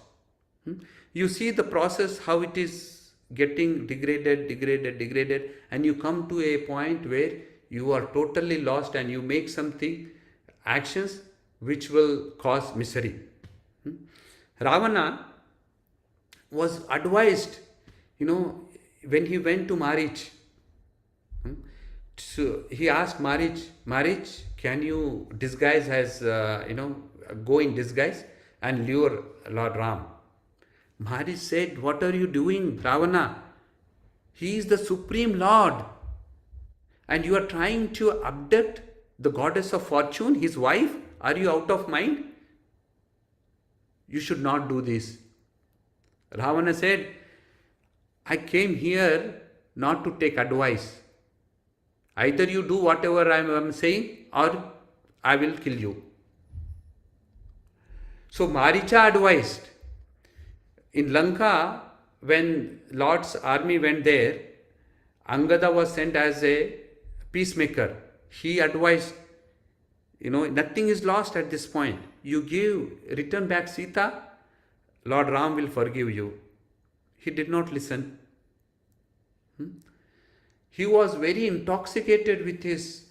You see the process, how it is getting degraded, and you come to a point where you are totally lost and you make something, actions which will cause misery. Ravana was advised, when he went to Marich, so he asked Marich, can you disguise as, go in disguise and lure Lord Ram? Marich said, what are you doing, Ravana? He is the Supreme Lord. And you are trying to abduct the goddess of fortune, his wife? Are you out of mind? You should not do this. Ravana said, I came here not to take advice. Either you do whatever I am saying or I will kill you. So Maricha advised. In Lanka, when Lord's army went there, Angada was sent as a peacemaker. He advised, nothing is lost at this point. You return back Sita, Lord Ram will forgive you. He did not listen. He was very intoxicated with his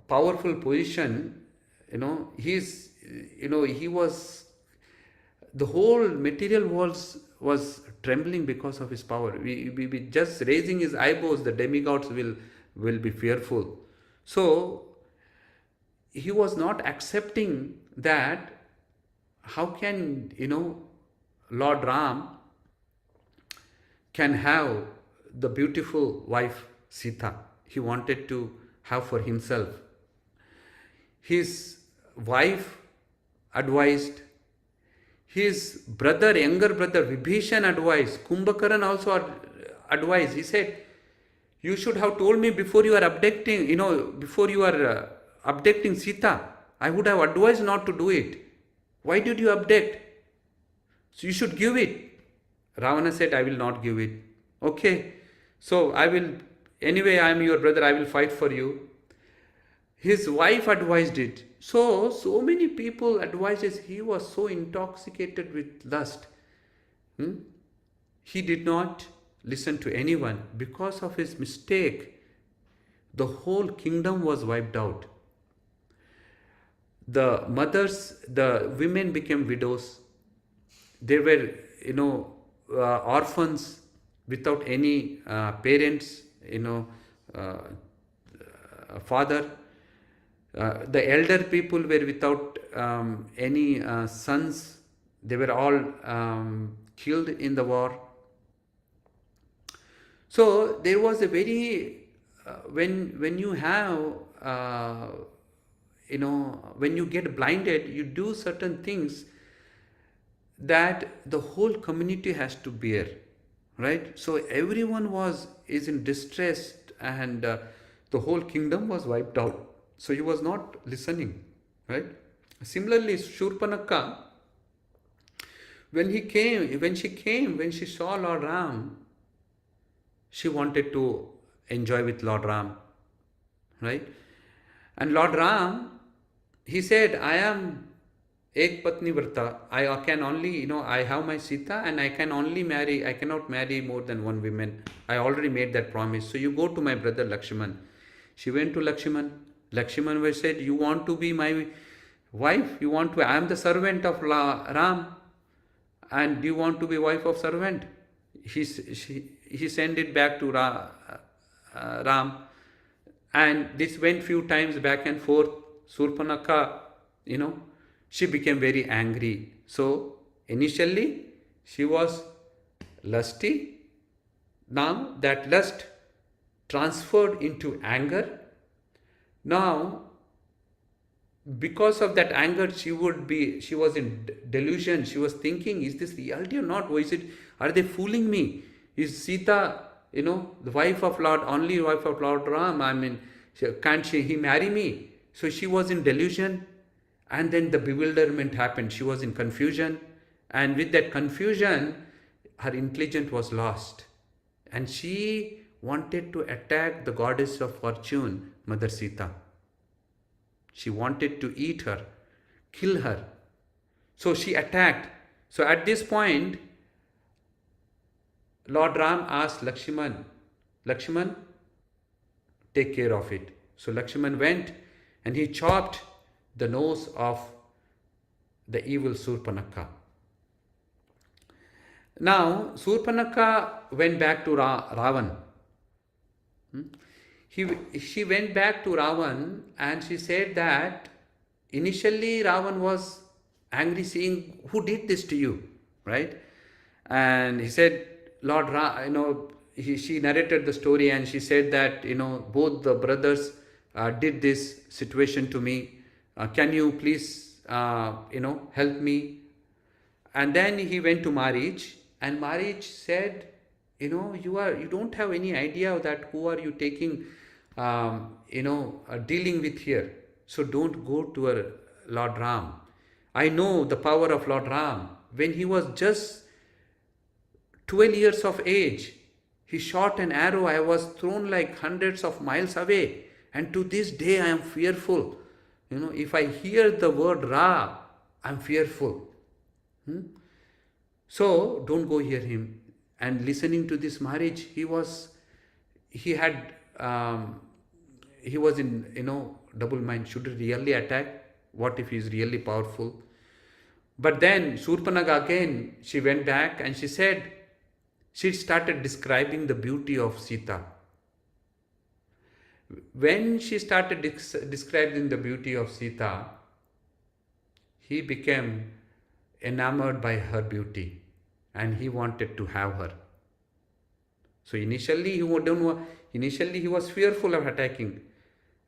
powerful position. He was, the whole material world was trembling because of his power. We just raising his eyebrows, the demigods will be fearful. So he was not accepting that. How can, Lord Ram can have the beautiful wife Sita? He wanted to have for himself. His wife advised, his younger brother Vibhishan advised, Kumbhakaran also advised. He said, you should have told me before you are abducting, before you are abducting Sita. I would have advised not to do it. Why did you abduct? So you should give it. Ravana said, I will not give it. Okay. So I will, anyway, I am your brother, I will fight for you. His wife advised it. So many people advised. He was so intoxicated with lust. He did not listen to anyone. Because of his mistake, the whole kingdom was wiped out. The women became widows. They were, orphans without any parents, father. The elder people were without any sons. They were all killed in the war. So there was a very, when you have, when you get blinded, you do certain things that the whole community has to bear, right? So everyone is in distress, and the whole kingdom was wiped out. So he was not listening, right? Similarly, Shurpanakha, when she saw Lord Ram, she wanted to enjoy with Lord Ram, right? And Lord Ram, he said, I am Ek Patni Vrta. I can only, I have my Sita, and I cannot marry more than one woman. I already made that promise. So you go to my brother Lakshman. She went to Lakshman. Lakshman said, you want to be my wife? I am the servant of Ram. And do you want to be wife of servant? He sent it back to Ram. And this went few times back and forth. Surpanakha, she became very angry. So initially she was lusty. Now that lust transferred into anger. Now, because of that anger, she was in delusion. She was thinking, is this reality or not? Are they fooling me? Is Sita, the only wife of Lord Ram? Can't he marry me? So she was in delusion, and then the bewilderment happened. She was in confusion, and with that confusion, her intelligence was lost. And she wanted to attack the goddess of fortune, Mother Sita. She wanted to eat her, kill her. So she attacked. So at this point, Lord Ram asked Lakshman, Lakshman, take care of it. So Lakshman went and he chopped the nose of the evil Surpanakha. Now, Surpanakha went back to Ravan. She went back to Ravan and she said that initially Ravan was angry, seeing who did this to you, right? And he said, Lord she narrated the story and she said that, both the brothers did this situation to me. Can you please, help me? And then he went to Marich, and Marich said, you don't have any idea of that who are you taking, dealing with here. So don't go to Lord Ram. I know the power of Lord Ram. When he was just 12 years of age, he shot an arrow. I was thrown like hundreds of miles away. And to this day, I am fearful. If I hear the word Ra, I am fearful. So don't go hear him. And listening to this marriage, he was in, double mind. Should he really attack? What if he is really powerful? But then Surpanakha again, she went back and she said, she started describing the beauty of Sita. When she started describing the beauty of Sita, he became enamored by her beauty and he wanted to have her. So initially he was fearful of attacking,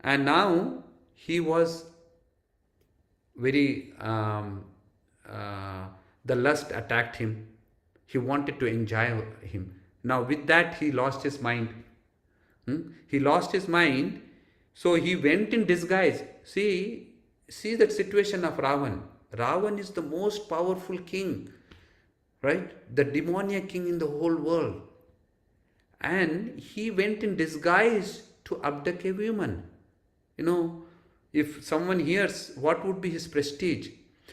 and now he was very the lust attacked him. He wanted to enjoy him. Now with that he lost his mind. He lost his mind, so he went in disguise. See that situation of Ravan. Ravan is the most powerful king, right? The demoniac king in the whole world. And he went in disguise to abduct a woman. If someone hears, what would be his prestige?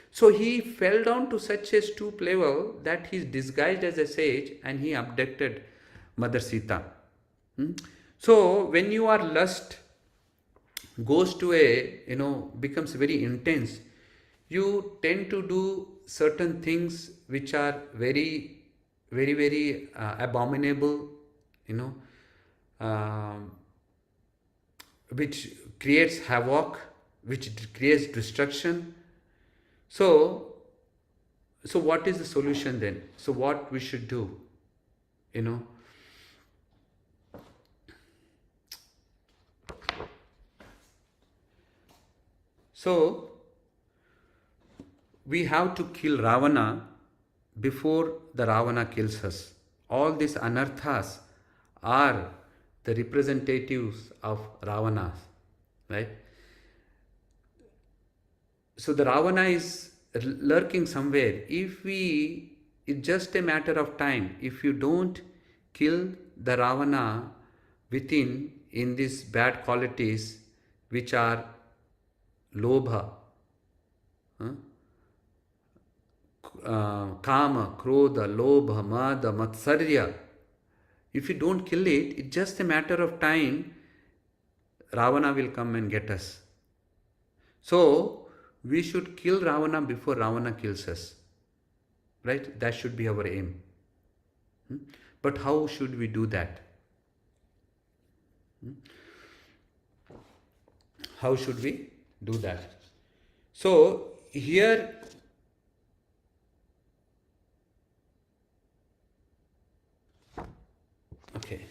So he fell down to such a stoop level that he is disguised as a sage and he abducted Mother Sita. So when your lust goes to becomes very intense, you tend to do certain things which are very, very, very abominable, which creates havoc, which creates destruction. So what is the solution then? So what we should do? So we have to kill Ravana before the Ravana kills us. All these anarthas are the representatives of Ravanas, right? So the Ravana is lurking somewhere. It's just a matter of time. If you don't kill the Ravana within in these bad qualities which are lobha, kama, krodha, lobha, mada, matsarya. If you don't kill it, it's just a matter of time. Ravana will come and get us. So we should kill Ravana before Ravana kills us. Right? That should be our aim. But how should we do that? How should we do that? So here okay,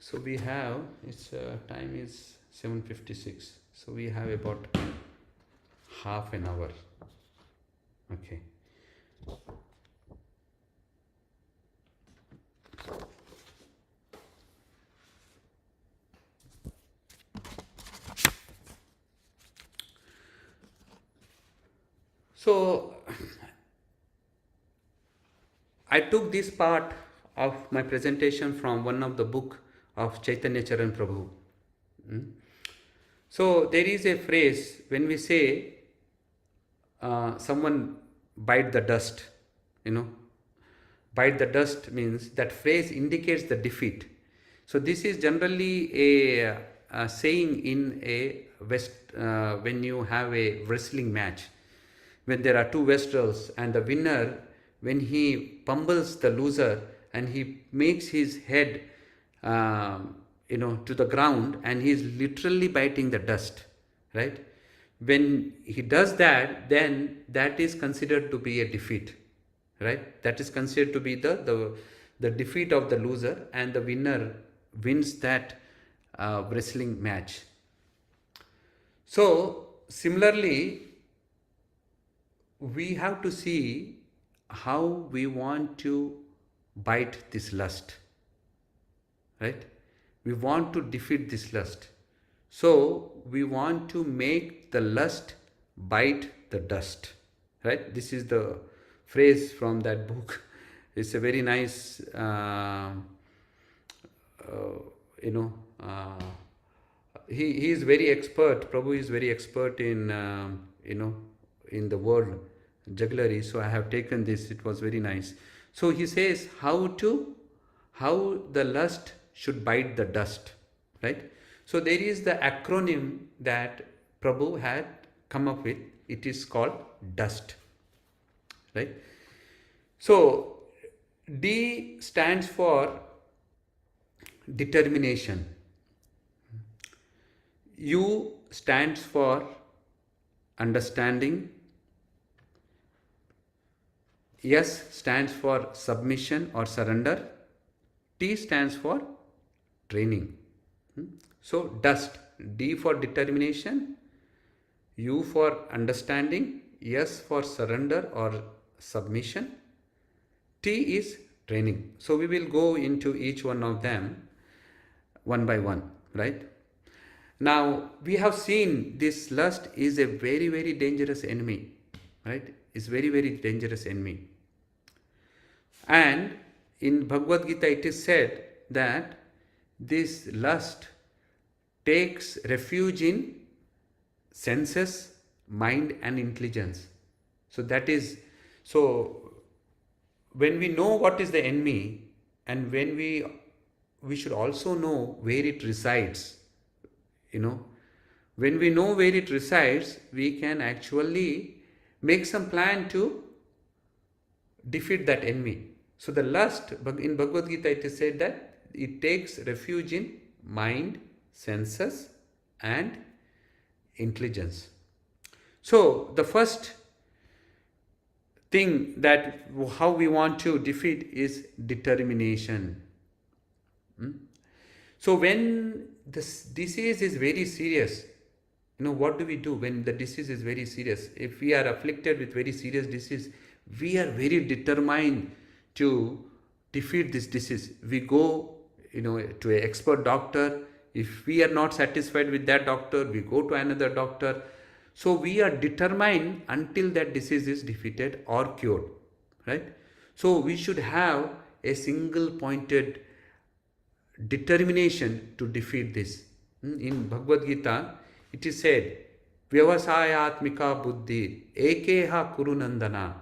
so we have, its time is 7:56, so we have about half an hour. Okay, so I took this part of my presentation from one of the book of Chaitanya Charan Prabhu. So there is a phrase when we say someone bite the dust, you know, bite the dust means that phrase indicates the defeat. So this is generally a saying in a west when you have a wrestling match, when there are two wrestlers and the winner, when he pummels the loser and he makes his head to the ground and he is literally biting the dust, right? When he does that, then that is considered to be a defeat, right? That is considered to be the defeat of the loser, and the winner wins that wrestling match. So similarly, we have to see how we want to bite this lust, right? We want to defeat this lust. So we want to make the lust bite the dust, right? This is the phrase from that book. It's a very nice, you know, he is very expert. Prabhu is very expert in, in the word jugglery. So I have taken this. It was very nice. So he says how the lust should bite the dust, right? So there is the acronym that Prabhu had come up with. It is called DUST, right? So D stands for determination. U stands for understanding. S stands for submission or surrender. T stands for training. So dust, D for determination, U for understanding, S for surrender or submission, T is training. So we will go into each one of them one by one, right? Now we have seen this lust is a very, very dangerous enemy, right? It's very, very dangerous enemy. And in Bhagavad Gita it is said that this lust takes refuge in senses, mind and intelligence. So that is, so when we know what is the enemy, and when we should also know where it resides, when we know where it resides, we can actually make some plan to defeat that enemy. So the lust, in Bhagavad Gita it is said that it takes refuge in mind, senses and intelligence. So the first thing that how we want to defeat is determination. So when this disease is very serious, what do we do when the disease is very serious? If we are afflicted with very serious disease, we are very determined to defeat this disease. We go, to an expert doctor. If we are not satisfied with that doctor, we go to another doctor. So we are determined until that disease is defeated or cured, right? So we should have a single pointed determination to defeat this. In Bhagavad Gita, it is said, Vyavasayatmika buddhi ekeha kurunandana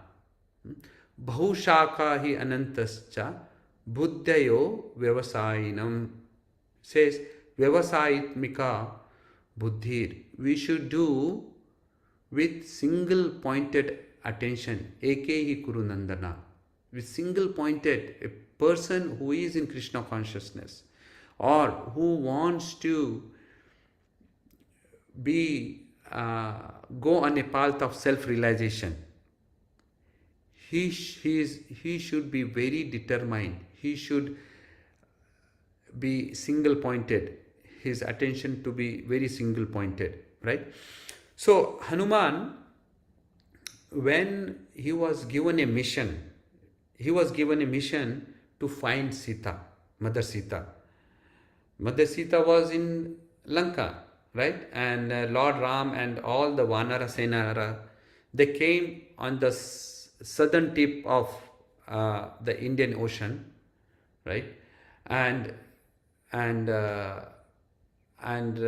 bahushaka hi anantascha buddhayo vyavasayinam. Says Vyavasayatmika buddhir. We should do with single pointed attention. Ekehi kurunandana. With single pointed, a person who is in Krishna consciousness or who wants to be go on a path of self-realization, he should be very determined. He should be single pointed. His attention to be very single pointed, right? So Hanuman, when he was given a mission to find Sita, Mother Sita. Mother Sita was in Lanka, right? And Lord Ram and all the Vanara Senara, they came on the southern tip of the Indian Ocean, right? And and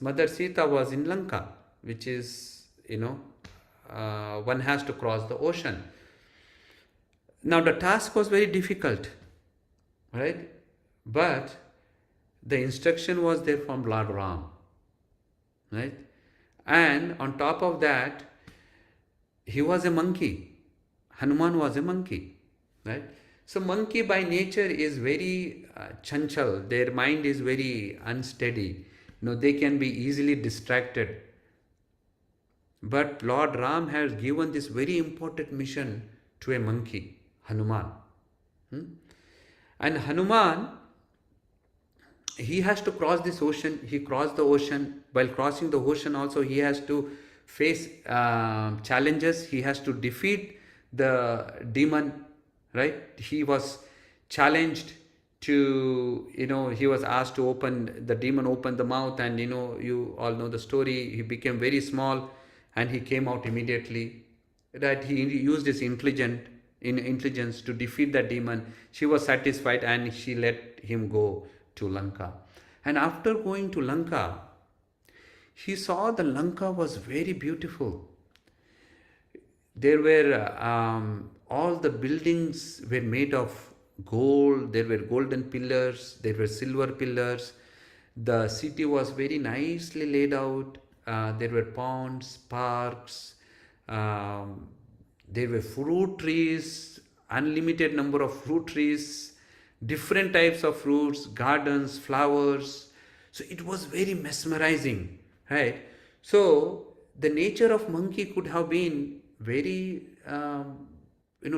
Mother Sita was in Lanka, which is, one has to cross the ocean. Now the task was very difficult, right? But the instruction was there from Lord Ram, right? And on top of that, he was a monkey. Hanuman was a monkey, right? So monkey by nature is very chanchal. Their mind is very unsteady. They can be easily distracted. But Lord Ram has given this very important mission to a monkey, Hanuman. And Hanuman, he has to cross this ocean. He crossed the ocean. While crossing the ocean also, he has to face challenges. He has to defeat the demon, right? He was challenged to, he was asked to the demon opened the mouth, and you all know the story. He became very small and he came out immediately, right? He used his intelligence to defeat the demon. She was satisfied and she let him go to Lanka. And after going to Lanka, he saw the Lanka was very beautiful. There were all the buildings were made of gold. There were golden pillars. There were silver pillars. The city was very nicely laid out. There were ponds, parks. There were fruit trees, unlimited number of fruit trees, different types of fruits, gardens, flowers. So it was very mesmerizing, right? So the nature of monkey could have been very,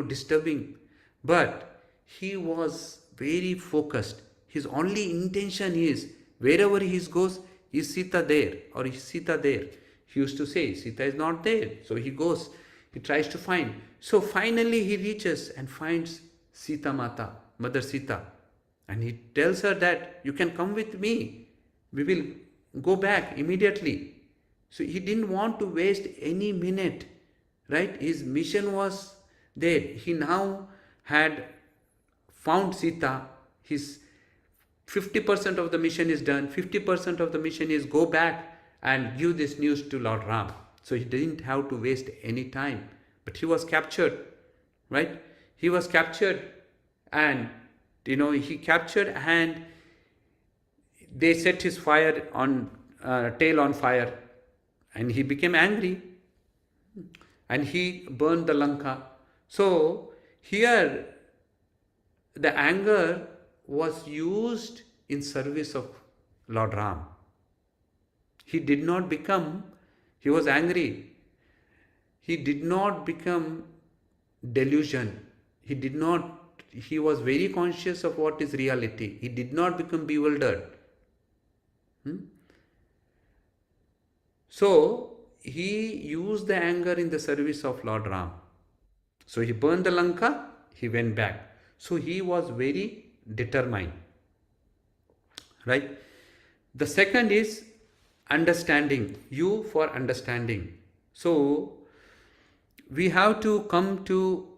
disturbing, but he was very focused. His only intention is wherever he goes, is Sita there or is Sita there? He used to say, Sita is not there. So he goes, he tries to find. So finally he reaches and finds Sita Mata, Mother Sita. And he tells her that you can come with me. We will go back immediately. So he didn't want to waste any minute, right? His mission was there. He now had found Sita. His 50% of the mission is done. 50% of the mission is go back and give this news to Lord Ram. So he didn't have to waste any time. But he was captured, right? He was captured, and he captured, and they set his tail on fire, and he became angry, and he burned the Lanka. So here the anger was used in service of Lord Ram. He was angry. He did not become delusion. He was very conscious of what is reality. He did not become bewildered. So he used the anger in the service of Lord Ram. So he burned the Lanka, he went back. So he was very determined, right? The second is understanding. You for understanding. So we have to come to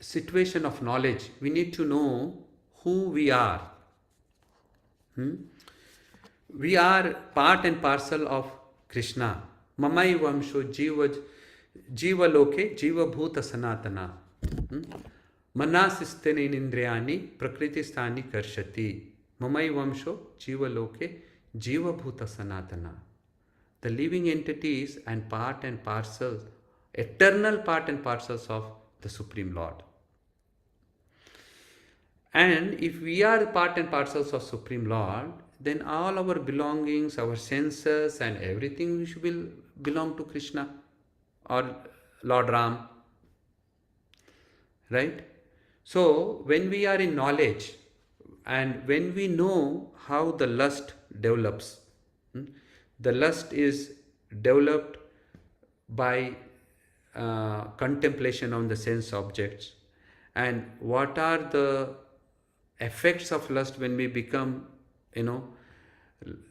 situation of knowledge. We need to know who we are. We are part and parcel of Krishna. Mamai vamsho jiva loke jiva bhuta sanatana. Manasistane indriyani prakriti sthani karshati. Mamai vamsho jiva loke jiva bhuta sanatana. The living entities and part and parcels, eternal part and parcels of the Supreme Lord. And if we are part and parcels of Supreme Lord, then all our belongings, our senses and everything will belong to Krishna or Lord Ram, right? So when we are in knowledge and when we know how the lust develops, the lust is developed by contemplation on the sense objects. And what are the effects of lust when we become,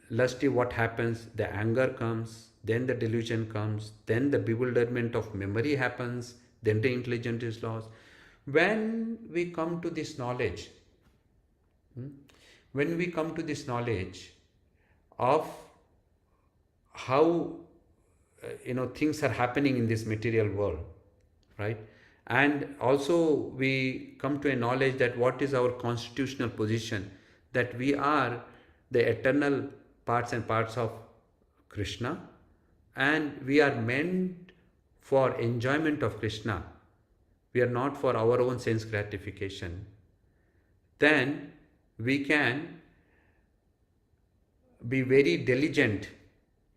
lusty? What happens? The anger comes, then the delusion comes, then the bewilderment of memory happens, then the intelligence is lost. When we come to this knowledge, Hmm? When we come to this knowledge of how things are happening in this material world, right? And also we come to a knowledge that what is our constitutional position, that we are the eternal parts and parts of Krishna, and we are meant for enjoyment of Krishna. We are not for our own sense gratification. Then we can be very diligent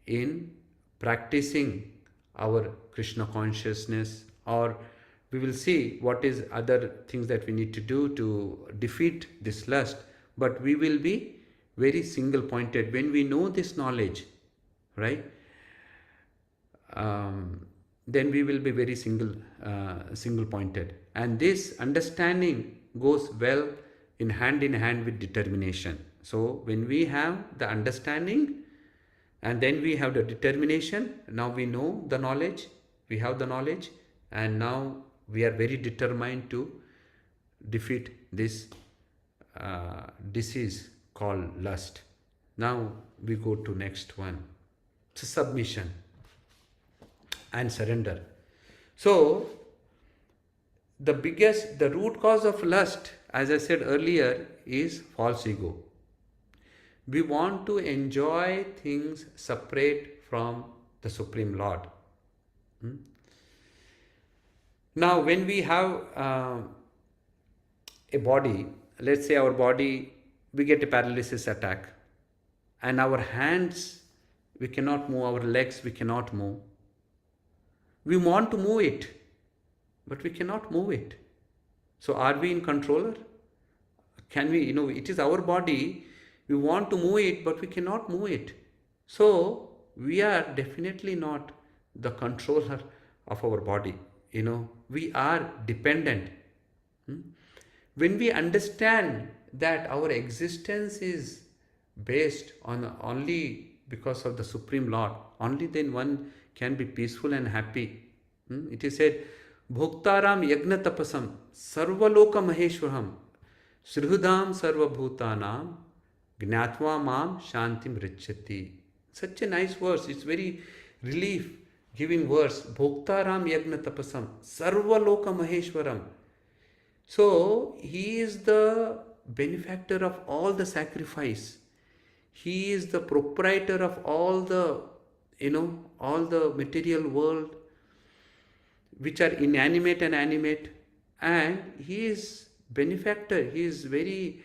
in practicing our Krishna consciousness, or we will see what is other things that we need to do to defeat this lust. But we will be very single pointed when we know this knowledge, right? Then we will be very single pointed, and this understanding goes well in hand with determination. So when we have the understanding and then we have the determination, now we know the knowledge, we have the knowledge, and now we are very determined to defeat this disease called lust. Now we go to next one. So submission and surrender. So the root cause of lust, as I said earlier, is false ego. We want to enjoy things separate from the Supreme Lord. Now, when we have a body, let's say our body, we get a paralysis attack, and our hands, we cannot move, our legs, we cannot move. We want to move it, but we cannot move it. So are we in controller? Can we, it is our body, we want to move it, but we cannot move it. So we are definitely not the controller of our body. We are dependent. When we understand that our existence is based on only because of the Supreme Lord, only then one can be peaceful and happy. It is said, Bhoktaram yagna tapasam sarvaloka maheshwaram srihudam sarvabhutanam gnatva mam shantim richati. Such a nice verse. It's very relief giving verse. Bhoktaram yagna tapasam sarvaloka maheshwaram. So he is the benefactor of all the sacrifice. He is the proprietor of all the material world, which are inanimate and animate, and he is benefactor. He is very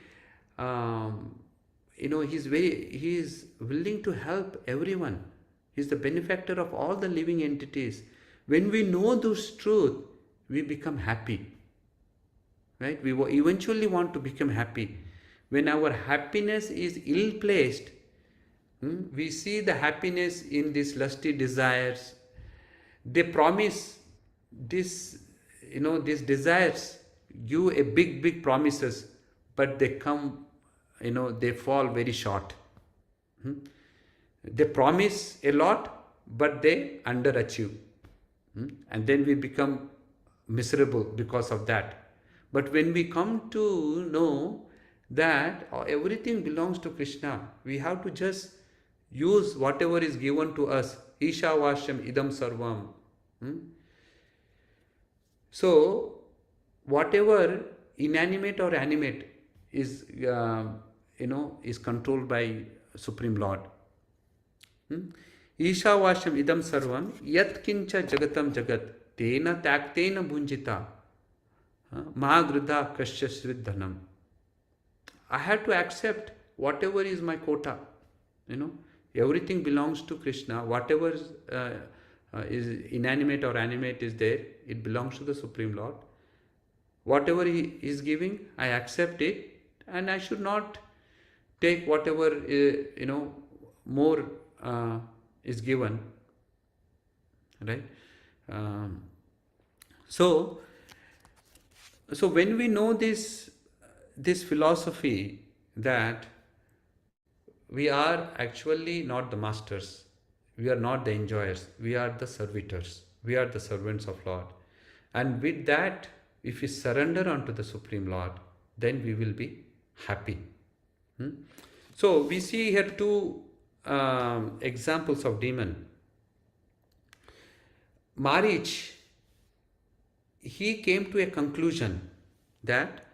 he is willing to help everyone. He is the benefactor of all the living entities. When we know this truth, we become happy, right? We eventually want to become happy. When our happiness is ill placed, we see the happiness in these lusty desires. They promise this, these desires give a big promises, but they come, they fall very short. They promise a lot, but they underachieve. And then we become miserable because of that. But when we come to know that everything belongs to Krishna, we have to just use whatever is given to us. Isha Vashyam idam sarvam. So whatever inanimate or animate is is controlled by Supreme Lord. Isha Vashyam idam sarvam yat kincha jagatam jagat tena taktena bhunjita mahagruddha kasya sridhanam. I have to accept whatever is my quota. Everything belongs to Krishna. Whatever is inanimate or animate is there, it belongs to the Supreme Lord. Whatever he is giving, I accept it, and I should not take whatever more is given, right? So when we know this philosophy, that we are actually not the masters, we are not the enjoyers, we are the servitors, we are the servants of Lord. And with that, if we surrender unto the Supreme Lord, then we will be happy. Hmm? So we see here two examples of demon. Marich, he came to a conclusion that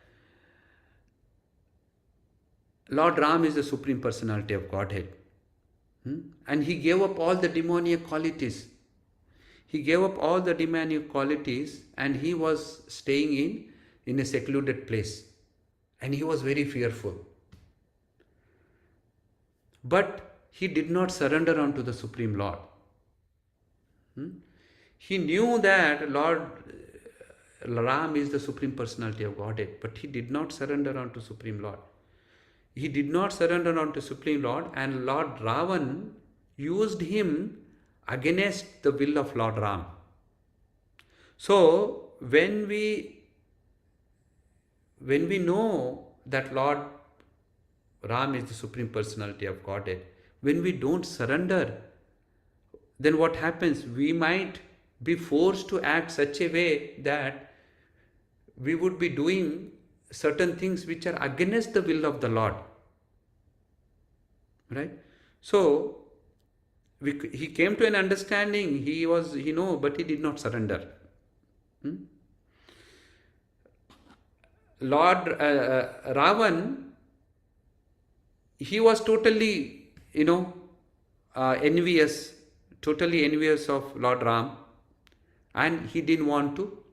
Lord Ram is the Supreme Personality of Godhead. And he gave up all the demoniac qualities. He gave up all the demoniac qualities and he was staying in a secluded place. And he was very fearful. But he did not surrender unto the Supreme Lord. He knew that Lord Ram is the Supreme Personality of Godhead, but he did not surrender unto Supreme Lord. He did not surrender unto Supreme Lord, and Lord Ravan used him against the will of Lord Ram. So when we know that Lord Ram is the Supreme Personality of Godhead, when we don't surrender, then what happens? We might be forced to act such a way that we would be doing certain things which are against the will of the Lord. Right? So he came to an understanding. He knew, but he did not surrender. Lord Ravan, he was totally, envious, totally envious of Lord Ram, and he didn't want to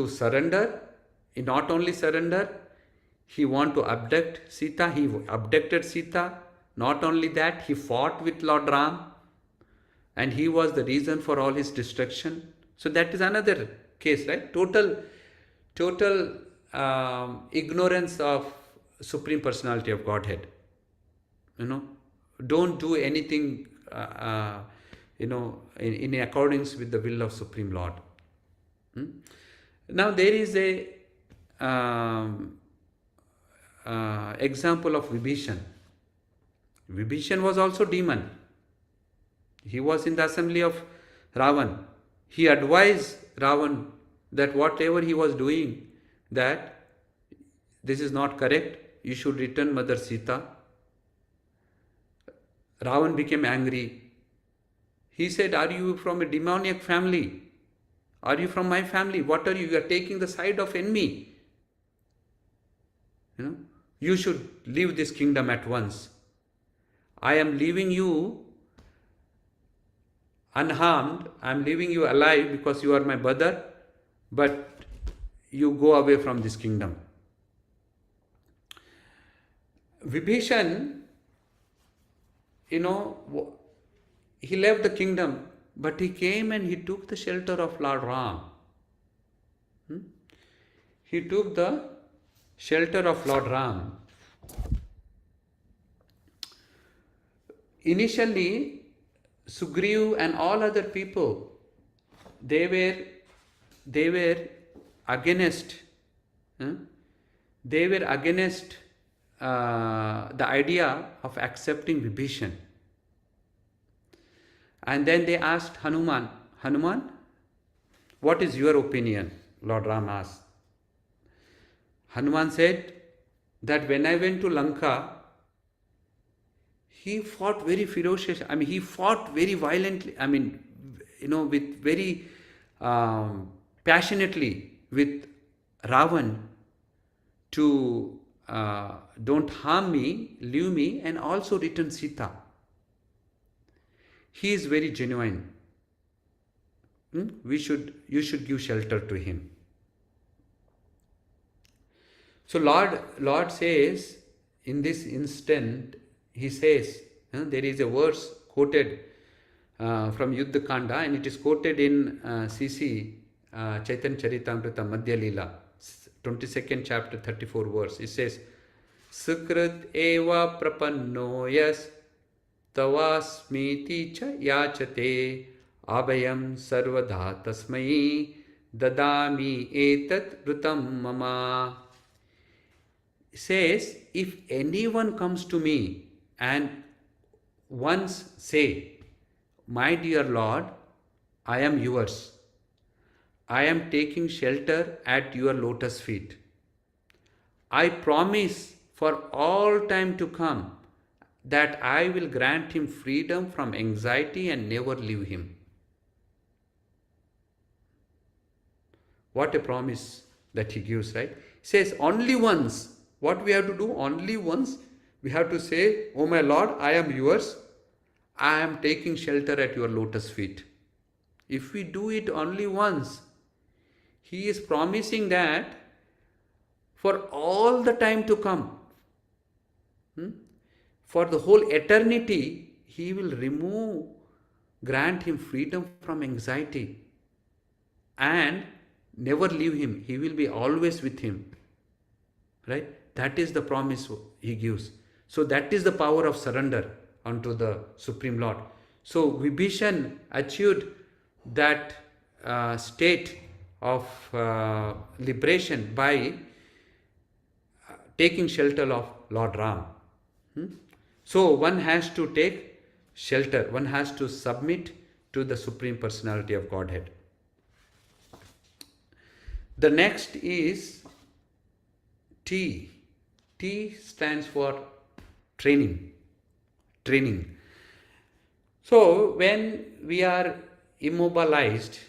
surrender. He not only surrender, he wanted to abduct Sita. He abducted Sita. Not only that, he fought with Lord Ram, and he was the reason for all his destruction. So that is another case, right? Total ignorance of Supreme Personality of Godhead. Don't do anything, in accordance with the will of Supreme Lord. Now there is a example of Vibhishan. Vibhishan was also demon. He was in the assembly of Ravan. He advised Ravan that whatever he was doing, that this is not correct. You should return Mother Sita. Ravan became angry. He said, "Are you from a demoniac family? Are you from my family? What are you? You are taking the side of enemy. You should leave this kingdom at once. I am leaving you unharmed. I am leaving you alive because you are my brother, but you go away from this kingdom." Vibhishan, he left the kingdom, but he came and he took the shelter of Lord Ram. He took the shelter of Lord Ram. Initially, Sugriv and all other people, they were against the idea of accepting Vibhishan. And then they asked Hanuman, what is your opinion? Lord Ram asked. Hanuman said that when I went to Lanka, he fought very ferocious. He fought very violently. With very passionately with Ravan to don't harm me, leave me, and also return Sita. He is very genuine. You should give shelter to him. So Lord says, in this instant, he says, there is a verse quoted from Yuddha Kanda, and it is quoted in CC Chaitanya Charitamrita Madhya Leela, 22nd chapter, 34 verse. It says, Sukrit eva prapannoyas tavasmiti cha yachate abhayam sarvadha tasmai dadami etat vrutam mama. It says, if anyone comes to me and once say, my dear Lord, I am yours. I am taking shelter at your lotus feet. I promise for all time to come that I will grant him freedom from anxiety and never leave him. What a promise that he gives, right? He says, only once. What we have to do? Only once. We have to say, oh my Lord, I am yours. I am taking shelter at your lotus feet. If we do it only once, he is promising that for all the time to come, for the whole eternity, he will grant him freedom from anxiety and never leave him. He will be always with him. Right? That is the promise he gives. So that is the power of surrender unto the Supreme Lord. So Vibhishan achieved that state of liberation by taking shelter of Lord Ram. So one has to take shelter, one has to submit to the Supreme Personality of Godhead. The next is T. T stands for training. Training. So when we are immobilized,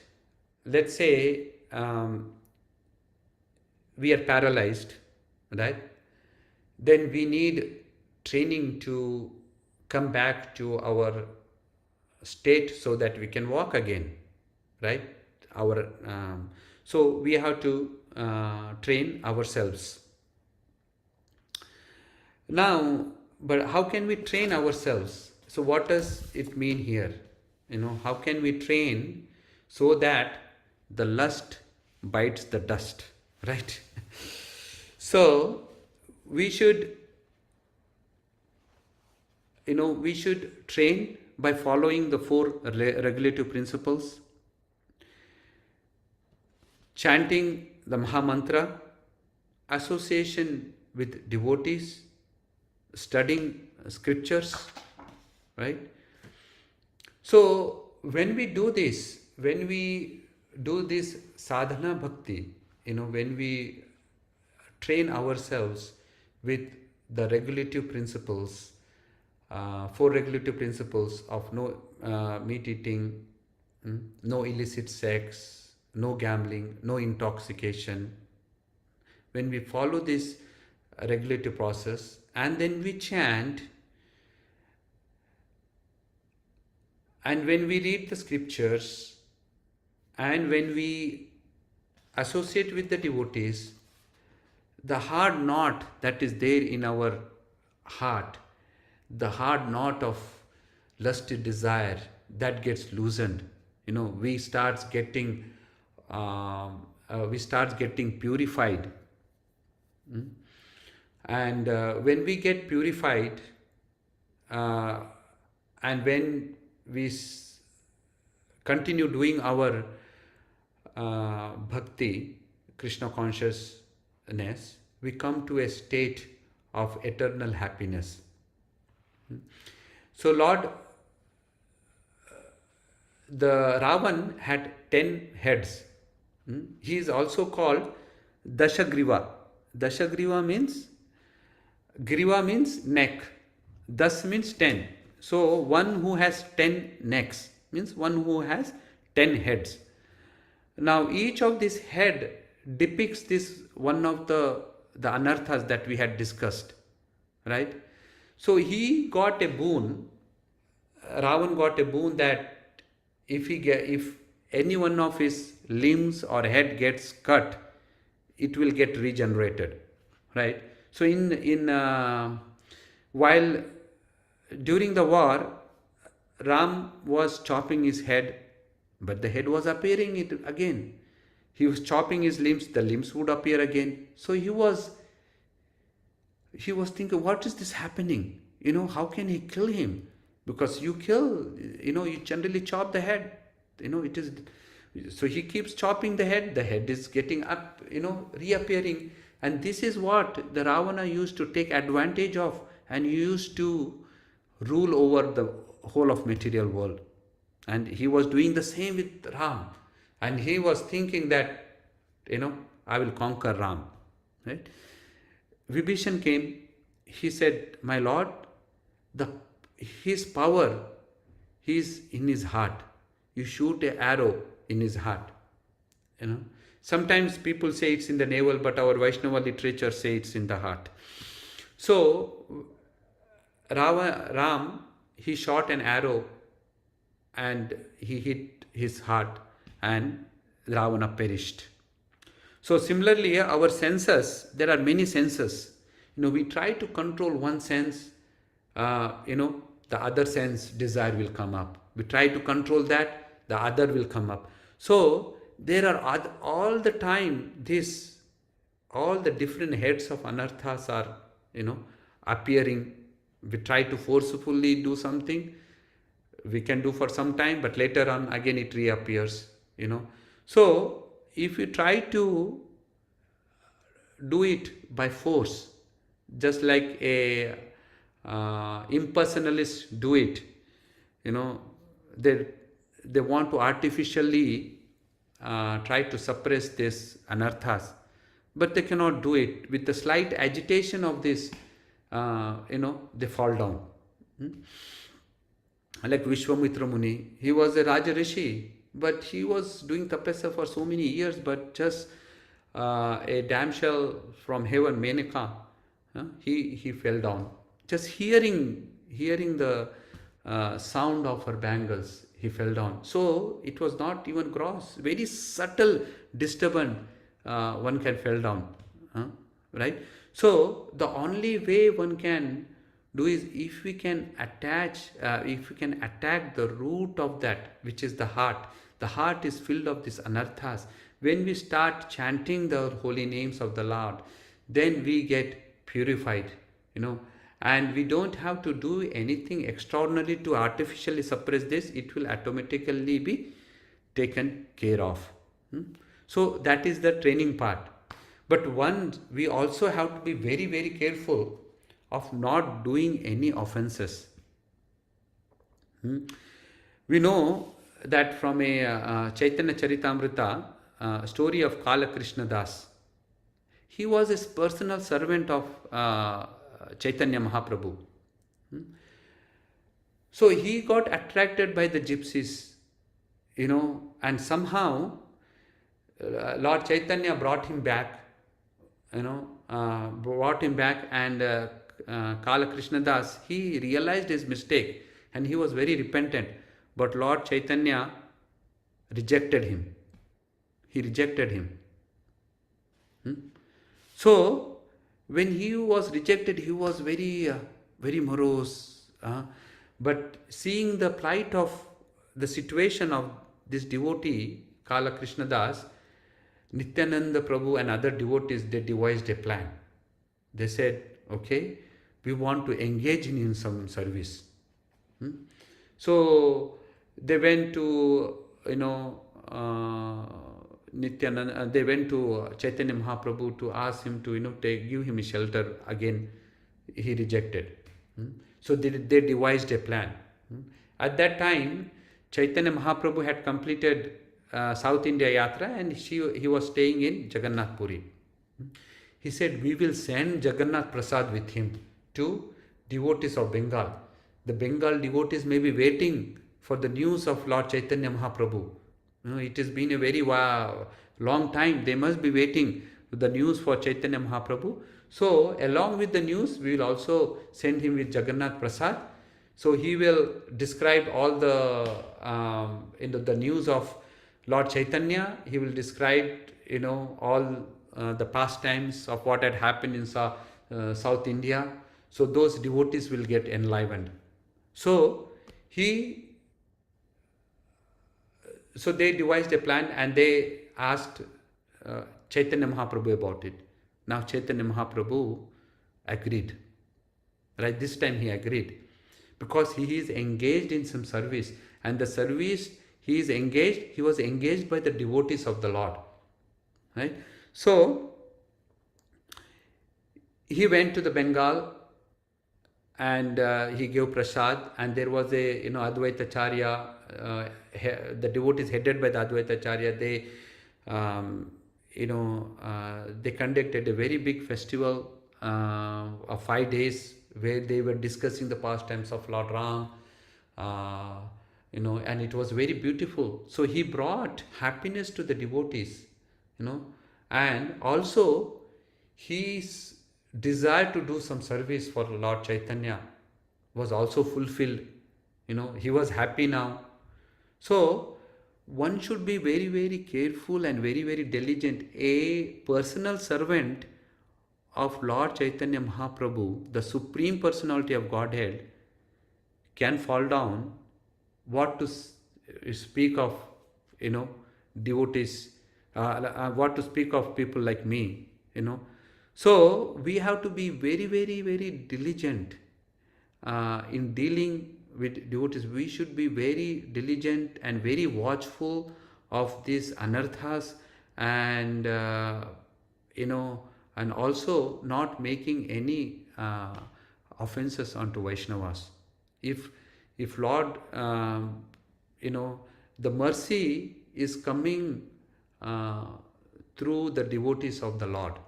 let's say we are paralyzed, right? Then we need training to come back to our state so that we can walk again, right? So we have to train ourselves. Now, but how can we train ourselves? So what does it mean here? How can we train so that the lust bites the dust, right? So we should train by following the 4 regulative principles, chanting the Maha Mantra, association with devotees, studying scriptures, right? So when we do this sadhana bhakti, when we train ourselves with the regulative principles, 4 regulative principles of no meat eating, no illicit sex, no gambling, no intoxication. When we follow this regulative process and then we chant, and when we read the scriptures, and when we associate with the devotees, the hard knot that is there in our heart, the hard knot of lusty desire, that gets loosened. We start getting purified. And when we get purified, and when we continue doing our bhakti, Krishna consciousness, we come to a state of eternal happiness. So Lord, the Ravan had 10 heads. He is also called Dashagriva. Dashagriva means, Griva means neck. Das means 10. So one who has 10 necks means one who has 10 heads. Now each of this head depicts this one of the anarthas that we had discussed, right? So he got a boon, Ravan got a boon that if any one of his limbs or head gets cut, it will get regenerated, right? So while during the war, Ram was chopping his head, but the head was appearing it again. He was chopping his limbs, the limbs would appear again. So he was thinking, what is this happening? How can he kill him? Because you you generally chop the head. It is. So he keeps chopping the head is getting up, reappearing. And this is what the Ravana used to take advantage of, and he used to rule over the whole of material world. And he was doing the same with Ram. And he was thinking that, I will conquer Ram. Right? Vibhishan came, he said, my lord, the his power is in his heart. You shoot an arrow in his heart. You know, sometimes people say it's in the navel, but our Vaishnava literature say it's in the heart. So Ram, he shot an arrow and he hit his heart, and Ravana perished. So similarly, our senses, there are many senses. We try to control one sense, the other sense desire will come up. We try to control that, the other will come up. So there are all the time all the different heads of anarthas are, appearing. We try to forcefully do something, we can do for some time, but later on again it reappears. So if you try to do it by force, just like a impersonalist do it, they want to artificially try to suppress this anarthas, but they cannot do it. With the slight agitation of this, they fall down. Like Vishwamitra Muni, he was a Raja Rishi, but he was doing tapasya for so many years, but just a damsel from heaven, Menaka, he fell down. Just hearing the sound of her bangles, he fell down. So it was not even gross, very subtle disturbance, one can fall down, right? So the only way one can do is if we can attack the root of that, which is the heart. The heart is filled of these anarthas. When we start chanting the holy names of the Lord, then we get purified, and we don't have to do anything extraordinary to artificially suppress this. It will automatically be taken care of. So that is the training part. But we also have to be very, very careful of not doing any offenses. We know that from a Chaitanya Charitamrita story of Kala Krishna Das. He was a personal servant of Chaitanya Mahaprabhu. So he got attracted by the gypsies, and somehow Lord Chaitanya brought him back, and Kala Krishna Das, he realized his mistake and he was very repentant. But Lord Chaitanya rejected him. He rejected him. So when he was rejected, he was very, very morose. But seeing the plight of the situation of this devotee, Kala Krishna Das, Nityananda Prabhu and other devotees, they devised a plan. They said, okay, we want to engage in some service. So they went to, Nityananda, they went to Chaitanya Mahaprabhu to ask him to, give him a shelter. Again, he rejected. So they devised a plan. At that time, Chaitanya Mahaprabhu had completed South India Yatra, and he was staying in Jagannath Puri. He said, we will send Jagannath Prasad with him to devotees of Bengal. The Bengal devotees may be waiting for the news of Lord Chaitanya Mahaprabhu. It has been a very long time. They must be waiting for the news for Chaitanya Mahaprabhu. So along with the news, we will also send him with Jagannath Prasad. So he will describe all the the news of Lord Chaitanya. He will describe all the pastimes of what had happened in South India. So those devotees will get enlivened. So they devised a plan and they asked Chaitanya Mahaprabhu about it. Now Chaitanya Mahaprabhu agreed. Right, this time he agreed. Because he is engaged in some service. And the service he was engaged by the devotees of the Lord. Right? So he went to the Bengal and he gave prasad, and there was a Advaita Charya, the devotees headed by the Advaita Charya, they conducted a very big festival of 5 days where they were discussing the pastimes of Lord Ram, and it was very beautiful. So he brought happiness to the devotees, and also his desire to do some service for Lord Chaitanya was also fulfilled. He was happy now. So one should be very, very careful and very, very diligent. A personal servant of Lord Chaitanya Mahaprabhu, the Supreme Personality of Godhead, can fall down. What to speak of, devotees, what to speak of people like me, So we have to be very, very, very diligent in dealing with devotees. We should be very diligent and very watchful of these anarthas, and and also not making any offenses onto Vaishnavas. If Lord, the mercy is coming through the devotees of the Lord.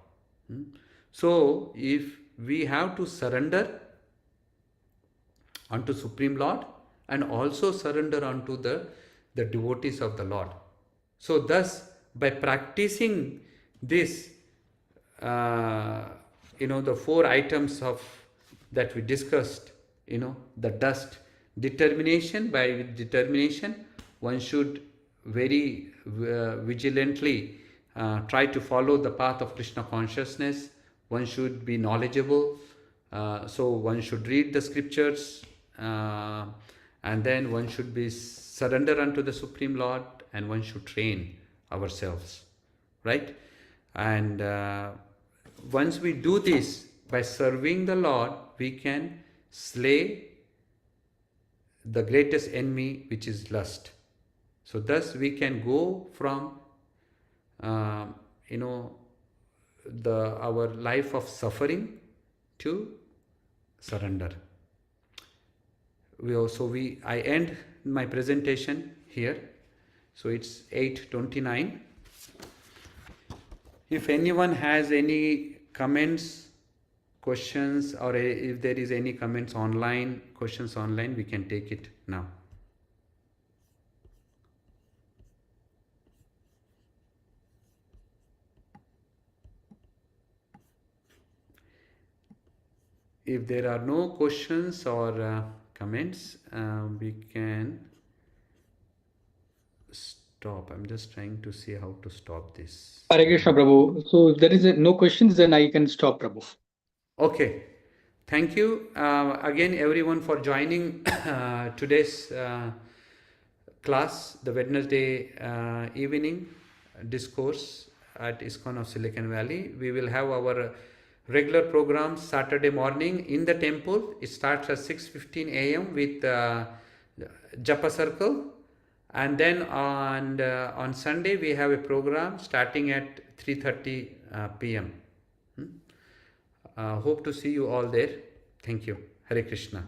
So if we have to surrender unto Supreme Lord and also surrender unto the devotees of the Lord. So thus, by practicing this, the 4 items of that we discussed, the dust, determination. By determination, one should very vigilantly try to follow the path of Krishna consciousness. One should be knowledgeable. So one should read the scriptures, and then one should be surrender unto the Supreme Lord, and one should train ourselves, right? And once we do this, by serving the Lord, we can slay the greatest enemy, which is lust. So thus we can go from our life of suffering to surrender. I end my presentation here. So it's 8:29. If anyone has any comments, questions, or if there is any comments online, questions online, we can take it now. If there are no questions or comments, we can stop. I'm just trying to see how to stop this. Hare Krishna, Prabhu. So if there is no questions, then I can stop, Prabhu. Okay. Thank you again, everyone, for joining today's class, the Wednesday evening discourse at ISKCON of Silicon Valley. We will have our regular program Saturday morning in the temple. It starts at 6:15 a.m. with Japa Circle, and then on Sunday we have a program starting at 3:30 p.m. Hope to see you all there. Thank you. Hare Krishna.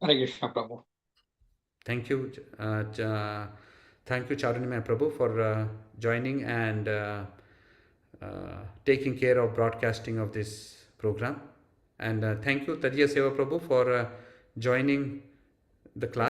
Hare Krishna, Prabhu. Thank you. Thank you, Charunimaya Prabhu, for joining and taking care of broadcasting of this program. And thank you, Tadiya Seva Prabhu, for joining the class.